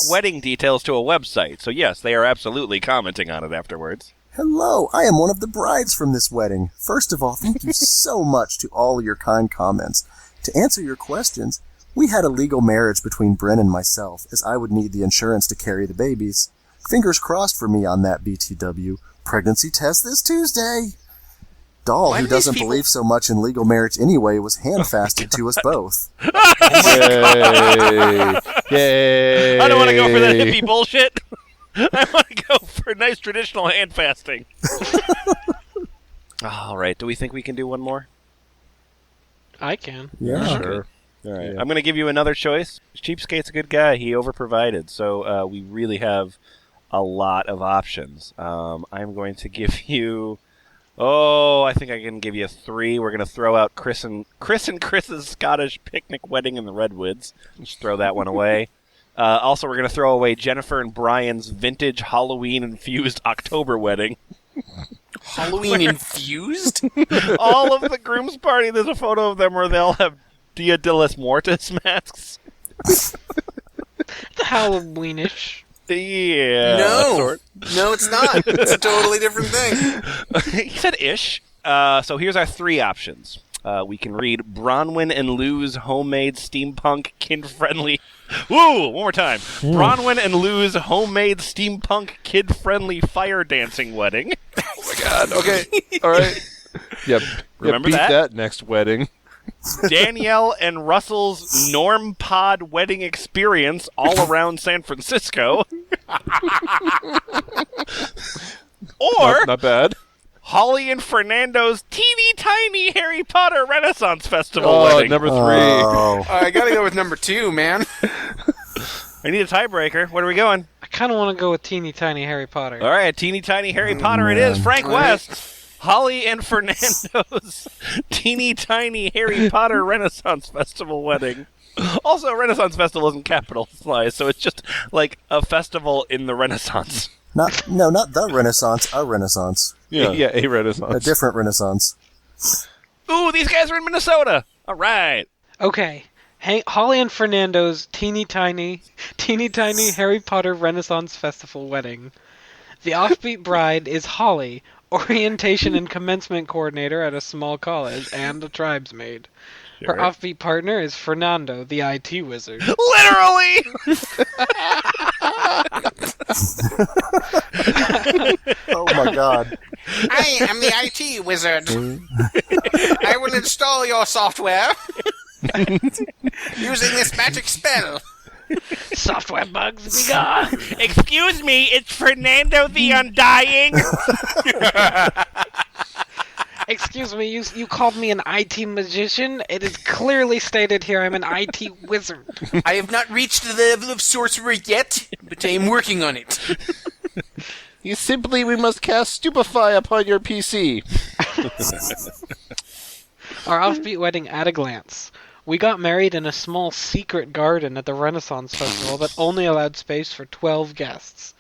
wedding details to a website. So yes, they are absolutely commenting on it afterwards. Hello, I am one of the brides from this wedding. First of all, thank you so much to all your kind comments. To answer your questions, we had a legal marriage between Bryn and myself, as I would need the insurance to carry the babies. Fingers crossed for me on that, BTW. Pregnancy test this Tuesday. Doll, who doesn't believe so much in legal marriage anyway, was hand-fasted to us both. Yay! I don't want to go for that hippie bullshit. I want to go for nice traditional hand fasting. All right. Do we think we can do one more? I can. Yeah. Sure. All right. I'm going to give you another choice. Cheapskate's a good guy. He overprovided. So we really have a lot of options. I'm going to give you... I think I can give you 3. We're going to throw out Chris and Chris's Scottish picnic wedding in the Redwoods. Just throw that one away. Also, we're going to throw away Jennifer and Brian's vintage Halloween-infused October wedding. Halloween-infused? All of the groom's party, there's a photo of them where they all have Dia de los Mortis masks. The Halloweenish. Yeah. No, it's not. It's a totally different thing. He said ish. So here's our 3 options. We can read Bronwyn and Lou's homemade steampunk kid-friendly... Woo! One more time. Bronwyn and Lou's homemade steampunk kid-friendly fire dancing wedding. Oh my god, okay. All right. Yep. Remember beat that? next wedding. Danielle and Russell's Norm Pod wedding experience all around San Francisco. Or Not bad. Holly and Fernando's teeny tiny Harry Potter Renaissance Festival Oh, wedding. number 3. I gotta go with number 2, man. I need a tiebreaker. What are we going? I kind of want to go with teeny tiny Harry Potter. All right, teeny tiny Harry Potter it is. Frank West, Holly and Fernando's teeny tiny Harry Potter Renaissance Festival wedding. Also, Renaissance Festival isn't capitalized, so it's just like a festival in the Renaissance. Not the Renaissance, a Renaissance. Yeah, a Renaissance. A different Renaissance. Ooh, these guys are in Minnesota. All right. Okay. Holly and Fernando's teeny tiny Harry Potter Renaissance Festival wedding. The offbeat bride is Holly, orientation and commencement coordinator at a small college and a tribesmaid. Her offbeat partner is Fernando, the IT wizard. Literally! Oh my god. I am the IT wizard. I will install your software using this magic spell. Software bugs be gone. Excuse me, it's Fernando the Undying. Excuse me, you called me an IT magician? It is clearly stated here I'm an IT wizard. I have not reached the level of sorcerer yet, but I am working on it. We must cast Stupefy upon your PC. Our offbeat wedding at a glance. We got married in a small secret garden at the Renaissance Festival that only allowed space for 12 guests.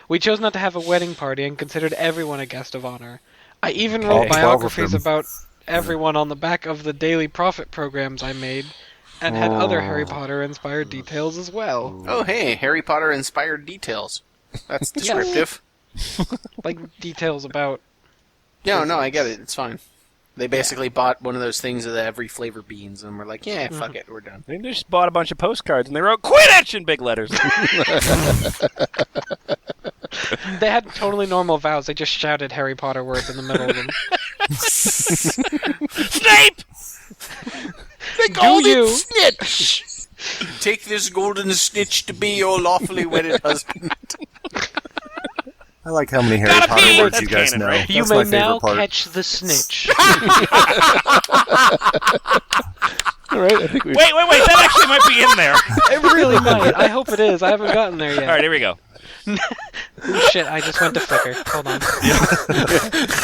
We chose not to have a wedding party and considered everyone a guest of honor. I even wrote biographies about everyone on the back of the daily profit programs I made, and had other Harry Potter-inspired details as well. Oh, hey, Harry Potter-inspired details. That's descriptive. Like, details about... No, I get it. It's fine. They basically bought one of those things of every flavor beans, and we're like, yeah, fuck it, we're done. They just bought a bunch of postcards, and they wrote Quidditch in big letters. They had totally normal vows. They just shouted Harry Potter words in the middle of them. Snape! The golden you? snitch! Take this golden snitch to be your lawfully wedded husband. I like how many Harry Gotta Potter pee! words That's you guys canon, know. right? You That's may my favorite now part. catch the snitch. All right, I think we... Wait, that actually might be in there. It really might. I hope it is. I haven't gotten there yet. All right, here we go. Ooh, shit, I just went to Flickr. Hold on.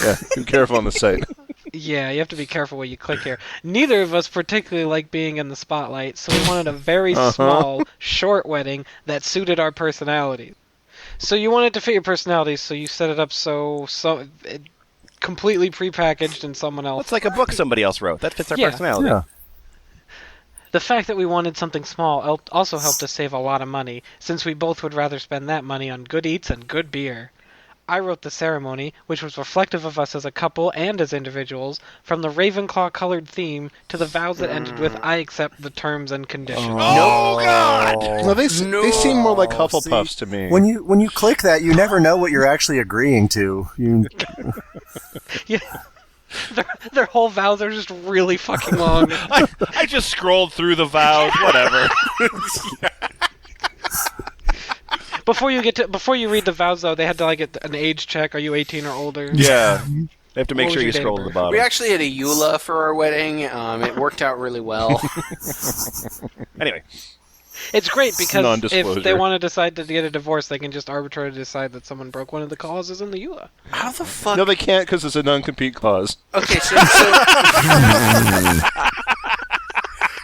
Yeah, be careful on the site. Yeah, you have to be careful what you click here. Neither of us particularly like being in the spotlight, so we wanted a very small, short wedding that suited our personalities. So you wanted to fit your personalities, so you set it up so it completely prepackaged in someone else. It's like a book somebody else wrote. That fits our Yeah. personality. Yeah. The fact that we wanted something small also helped us save a lot of money, since we both would rather spend that money on good eats and good beer. I wrote the ceremony, which was reflective of us as a couple and as individuals, from the Ravenclaw-colored theme to the vows that ended with "I accept the terms and conditions." Oh, God! No, they seem more like Hufflepuffs to me. When you click that, you never know what you're actually agreeing to. Yeah. Their whole vows are just really fucking long. I just scrolled through the vows, whatever. Before you read the vows, though, they had to like get an age check. Are you 18 or older? Yeah. They have to make What sure was you your date scroll of to the birth? bottom. We actually had a EULA for our wedding. It worked out really well. Anyway. It's great because Non-disclosure. if they want to decide to get a divorce, they can just arbitrarily decide that someone broke one of the clauses in the EULA. How the fuck? No, they can't because it's a non-compete clause. Okay, so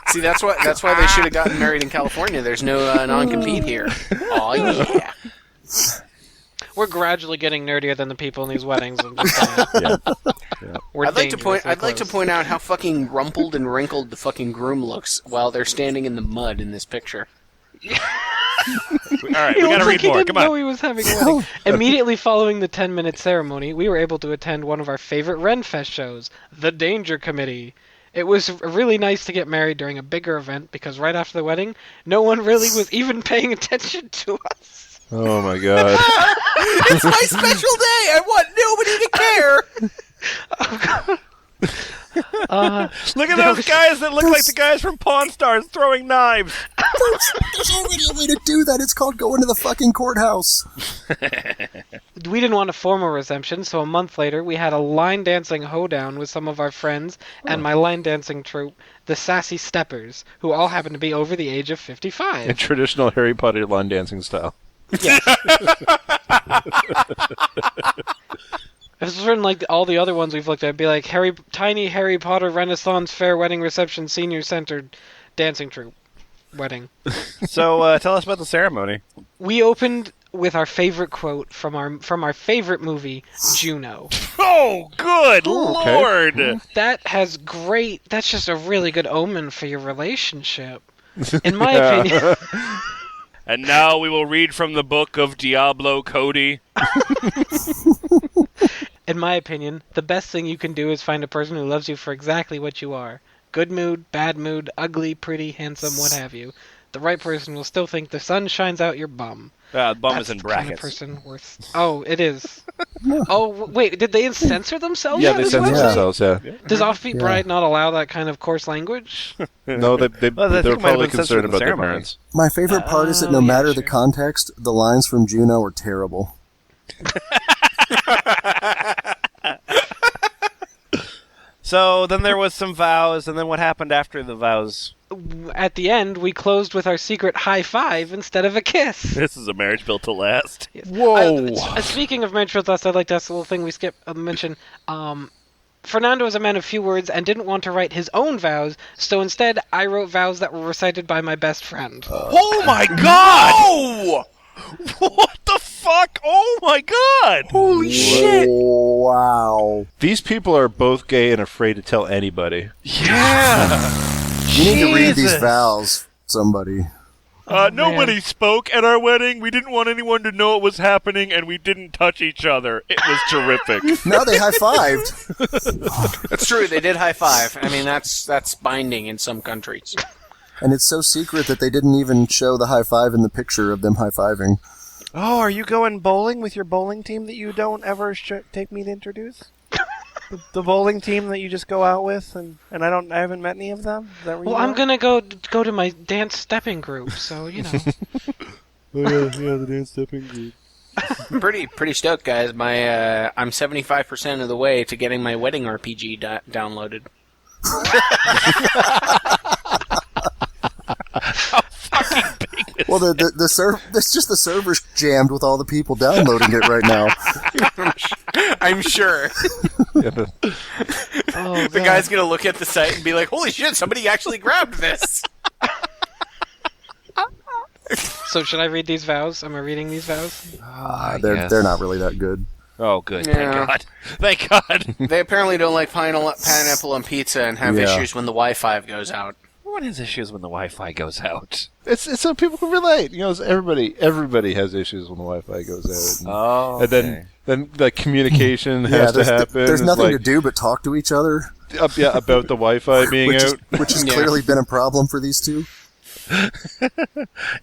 see, that's why they should have gotten married in California. There's no non-compete here. Oh yeah. We're gradually getting nerdier than the people in these weddings. I'm just saying. We're I'd like to dangerously point out how fucking rumpled and wrinkled the fucking groom looks while they're standing in the mud in this picture. All right, He we gotta looked like read he more. didn't Come on. know he was having a wedding. Immediately following the 10-minute ceremony, we were able to attend one of our favorite Renfest shows, the Danger Committee. It was really nice to get married during a bigger event because right after the wedding, no one really was even paying attention to us. Oh my god. It's my special day. I want nobody to care. Look at those guys that look like the guys from Pawn Stars throwing knives. There's already a way to do that. It's called going to the fucking courthouse. We didn't want a formal reception, so a month later we had a line dancing hoedown with some of our friends and my line dancing troupe, the Sassy Steppers, who all happened to be over the age of 55. In traditional Harry Potter line dancing style. This is written like all the other ones we've looked at. It'd be like Tiny Harry Potter Renaissance Fair Wedding Reception Senior Center Dancing Troupe Wedding. So tell us about the ceremony. We opened with our favorite quote from our favorite movie, Juno. Oh, good lord! That's just a really good omen for your relationship. In my opinion. And now we will read from the book of Diablo Cody. In my opinion, the best thing you can do is find a person who loves you for exactly what you are. Good mood, bad mood, ugly, pretty, handsome, what have you. The right person will still think the sun shines out your bum. The bum That's is in the kind of brackets. person worth... Oh, it is. Oh, wait, did they censor themselves? Yeah, on they this censor website? themselves, yeah. Does Offbeat Bride not allow that kind of coarse language? No, Well, I they're think it might have probably been censored concerned in the about their ceremony. parents. My favorite part is that no yeah, matter the sure. context, the lines from Juno are terrible. So then there was some vows, and then what happened after the vows? At the end, we closed with our secret high five instead of a kiss. This is a marriage built to last. Whoa! Speaking of marriage with us, I'd like to ask a little thing we skipped mention. Fernando is a man of few words and didn't want to write his own vows, so instead I wrote vows that were recited by my best friend. Oh my god! Oh! What the fuck? Oh my god! Holy shit! Wow. These people are both gay and afraid to tell anybody. Yeah! You need to read these Jesus. vows, somebody. Nobody spoke at our wedding. We didn't want anyone to know it was happening, and we didn't touch each other. It was terrific. Now they high-fived. That's true. They did high five. I mean, that's binding in some countries. And it's so secret that they didn't even show the high five in the picture of them high-fiving. Oh, are you going bowling with your bowling team that you don't ever take me to introduce? The bowling team that you just go out with, and I haven't met any of them. Is that where Well, you I'm are? gonna go to my dance stepping group, so you know. yeah, the dance stepping group. I'm pretty stoked, guys. I'm 75% of the way to getting my wedding RPG downloaded. Well, it's just the server's jammed with all the people downloading it right now. I'm sure. Oh, The guy's gonna look at the site and be like, "Holy shit! Somebody actually grabbed this." So should I read these vows? Am I reading these vows? They're not really that good. Oh, good. Yeah. Thank God. Thank God. They apparently don't like pineapple on pizza and have Yeah. issues when the Wi-Fi goes out. What has issues when the Wi-Fi goes out? It's so people can relate. You know, everybody has issues when the Wi-Fi goes out. And then the communication has to happen. There's It's nothing like, to do but talk to each other, about the Wi-Fi being out. which has clearly been a problem for these two.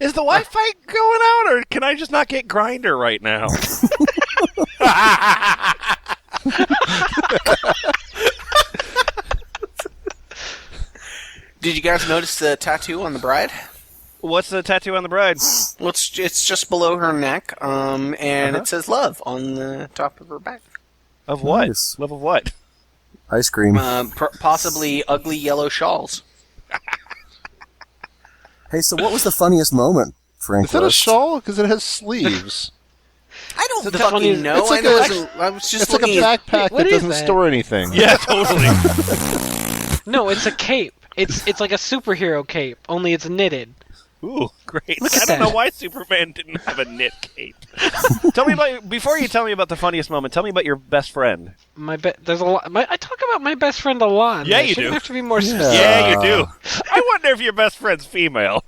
Is the Wi-Fi going out, or can I just not get Grindr right now? Did you guys notice the tattoo on the bride? What's the tattoo on the bride? Well, it's just below her neck, and it says "love" on the top of her back. Of what? Nice. Love of what? Ice cream. Possibly ugly yellow shawls. Hey, so what was the funniest moment, Frank? Is that a West? shawl? Because it has sleeves. I don't So the fucking funniest- know. It's like I was just It's like a looking at- backpack what that is doesn't that? store anything. Yeah, totally. No, it's a cape. It's like a superhero cape, only it's knitted. Ooh, great. Look at I don't know that. why Superman didn't have a knit cape. Before you tell me about the funniest moment, tell me about your best friend. There's a lot. I talk about my best friend a lot. Yeah, I you shouldn't do. have to be more specific. Yeah, you do. I wonder if your best friend's female.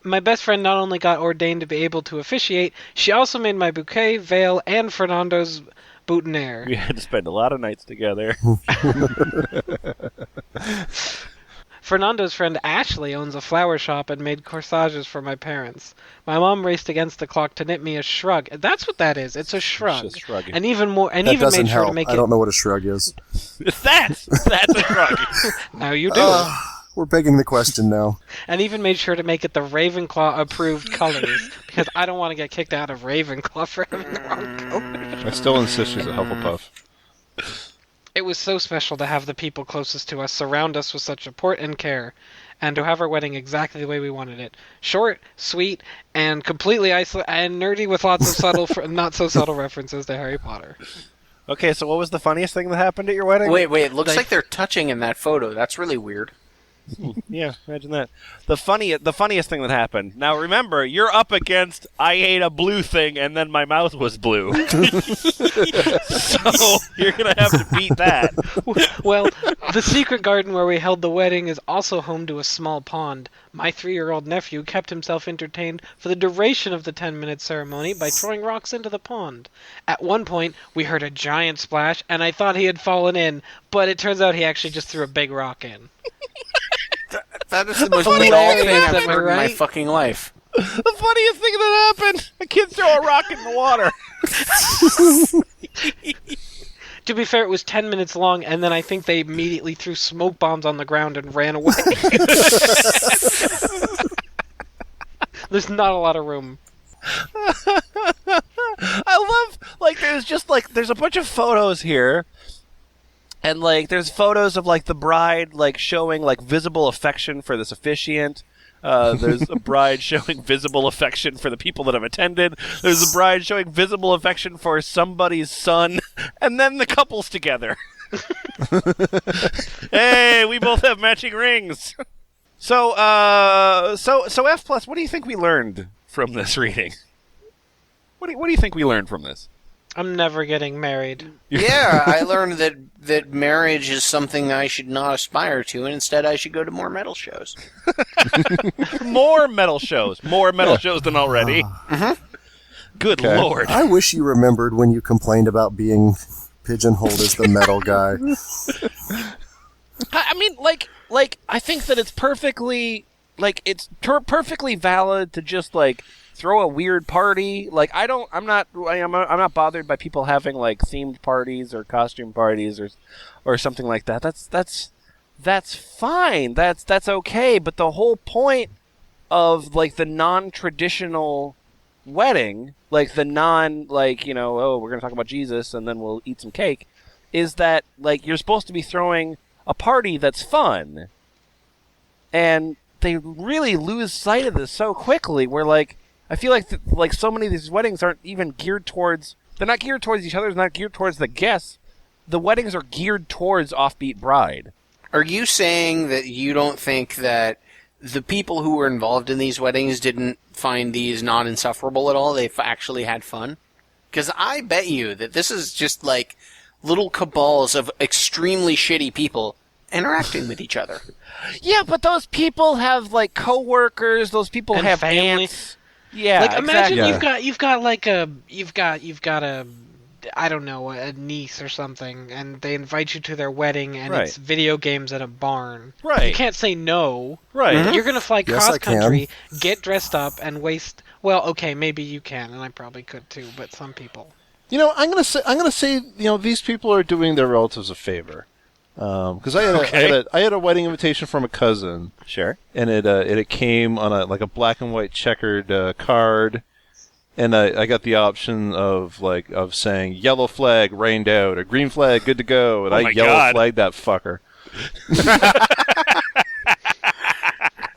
My best friend not only got ordained to be able to officiate, she also made my bouquet, veil, and Fernando's boutonniere. We had to spend a lot of nights together. Fernando's friend Ashley owns a flower shop and made corsages for my parents. My mom raced against the clock to knit me a shrug. That's what that is. It's a shrug. just shrugging. And even more, and That even doesn't made sure help. to make I it. don't know what a shrug is. That's a shrug. Now you do. We're begging the question now. And even made sure to make it the Ravenclaw approved colors because I don't want to get kicked out of Ravenclaw for having the wrong colors. I still insist she's a Hufflepuff. It was so special to have the people closest to us surround us with such support and care, and to have our wedding exactly the way we wanted it. Short, sweet, and completely isolated, and nerdy with lots of subtle, not so subtle references to Harry Potter. Okay, so what was the funniest thing that happened at your wedding? Wait, it looks Like- like they're touching in that photo. That's really weird. Yeah, imagine that. The funniest thing that happened. Now remember, you're up against I ate a blue thing and then my mouth was blue. So you're gonna have to beat that. Well, the secret garden where we held the wedding is also home to a small pond. My 3-year-old nephew kept himself entertained for the duration of the 10-minute ceremony by throwing rocks into the pond. At one point, we heard a giant splash, and I thought he had fallen in, but it turns out he actually just threw a big rock in. That is the most Hilarious, dull thing am I've I heard in my right? fucking life. The funniest thing that happened: a kid threw a rock in the water. To be fair, it was 10 minutes long, and then I think they immediately threw smoke bombs on the ground and ran away. There's not a lot of room. I love, there's a bunch of photos here. And, there's photos of, the bride, showing, visible affection for this officiant. There's a bride showing visible affection for the people that have attended. There's a bride showing visible affection for somebody's son. And then the couple's together. Hey, we both have matching rings. So F+, what do you think we learned from this reading? What do you think we learned from this? I'm never getting married. Yeah, I learned that marriage is something I should not aspire to, and instead I should go to more metal shows. More metal shows than already. Good Okay. Lord. I wish you remembered when you complained about being pigeonholed as the metal guy. I mean, I think that it's perfectly, perfectly valid to just, throw a weird party. I'm not bothered by people having, themed parties or costume parties or something like that. That's fine. That's okay. But the whole point of, the non-traditional wedding, the non, we're going to talk about Jesus and then we'll eat some cake, is that, you're supposed to be throwing a party that's fun. And they really lose sight of this so quickly. Where like I feel like like so many of these weddings aren't even geared towards. They're not geared towards each other. They're not geared towards the guests. The weddings are geared towards offbeat bride. Are you saying that you don't think that the people who were involved in these weddings didn't find these not insufferable at all? They've actually had fun? Because I bet you that this is just like little cabals of extremely shitty people interacting with each other. Yeah, but those people have like coworkers. Those people And have family. aunts. Yeah, Like imagine exactly. you've got like a you've got a I don't know, a niece or something, and they invite you to their wedding, and Right. it's video games at a barn. Right. You can't say no. Right. You're gonna fly Yes, I cross country, get dressed up, and waste. Well, okay, maybe you can, and I probably could too, but some people. You know, I'm gonna say, these people are doing their relatives a favor, because I had a wedding invitation from a cousin, Sure. and it came on a black and white checkered card, and I got the option of saying yellow flag rained out or green flag good to go, and Oh I my yellow God. flagged that fucker.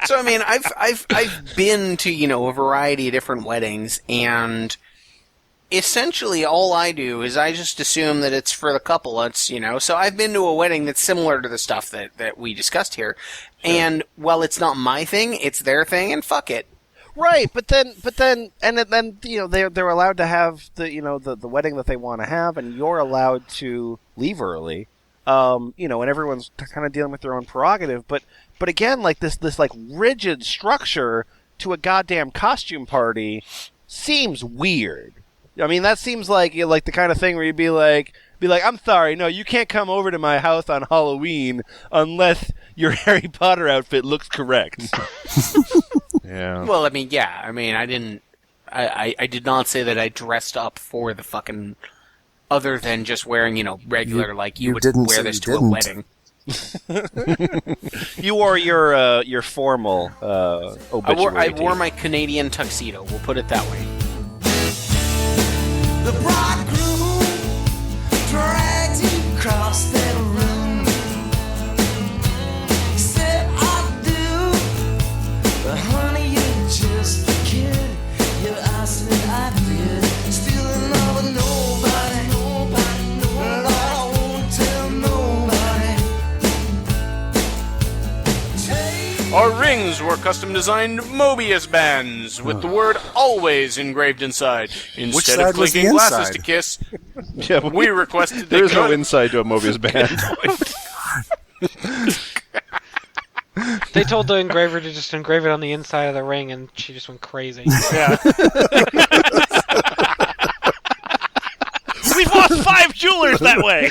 So I mean, I've been to a variety of different weddings, and essentially all I do is I just assume that it's for the couple. It's so I've been to a wedding that's similar to the stuff that we discussed here, and while it's not my thing, it's their thing, and fuck it. Right, but then they're allowed to have the wedding that they want to have, and you're allowed to leave early. And everyone's kind of dealing with their own prerogative. But again, like this like rigid structure to a goddamn costume party seems weird. I mean, that seems like the kind of thing where you'd be like, I'm sorry, no, you can't come over to my house on Halloween unless your Harry Potter outfit looks correct. Yeah. Well, I mean, yeah, I didn't. I did not say that I dressed up for the fucking. Other than just wearing, regular, you would didn't wear say this you to a didn't. wedding. You wore your formal obituary. I wore tape. my Canadian tuxedo. We'll put it that way. The bridegroom dragged him across that room. He said, I do, but honey, you're just a kid. You asked me, I did. Still in love with nobody, Lord, I won't tell nobody. Our rings were custom designed Mobius bands with the word always engraved inside. Instead side of was the clinking glasses inside? to kiss, Yeah, we requested there they is no cut- inside to a Mobius band. They told the engraver to just engrave it on the inside of the ring, and she just went crazy. Yeah. We've lost 5 jewelers that way.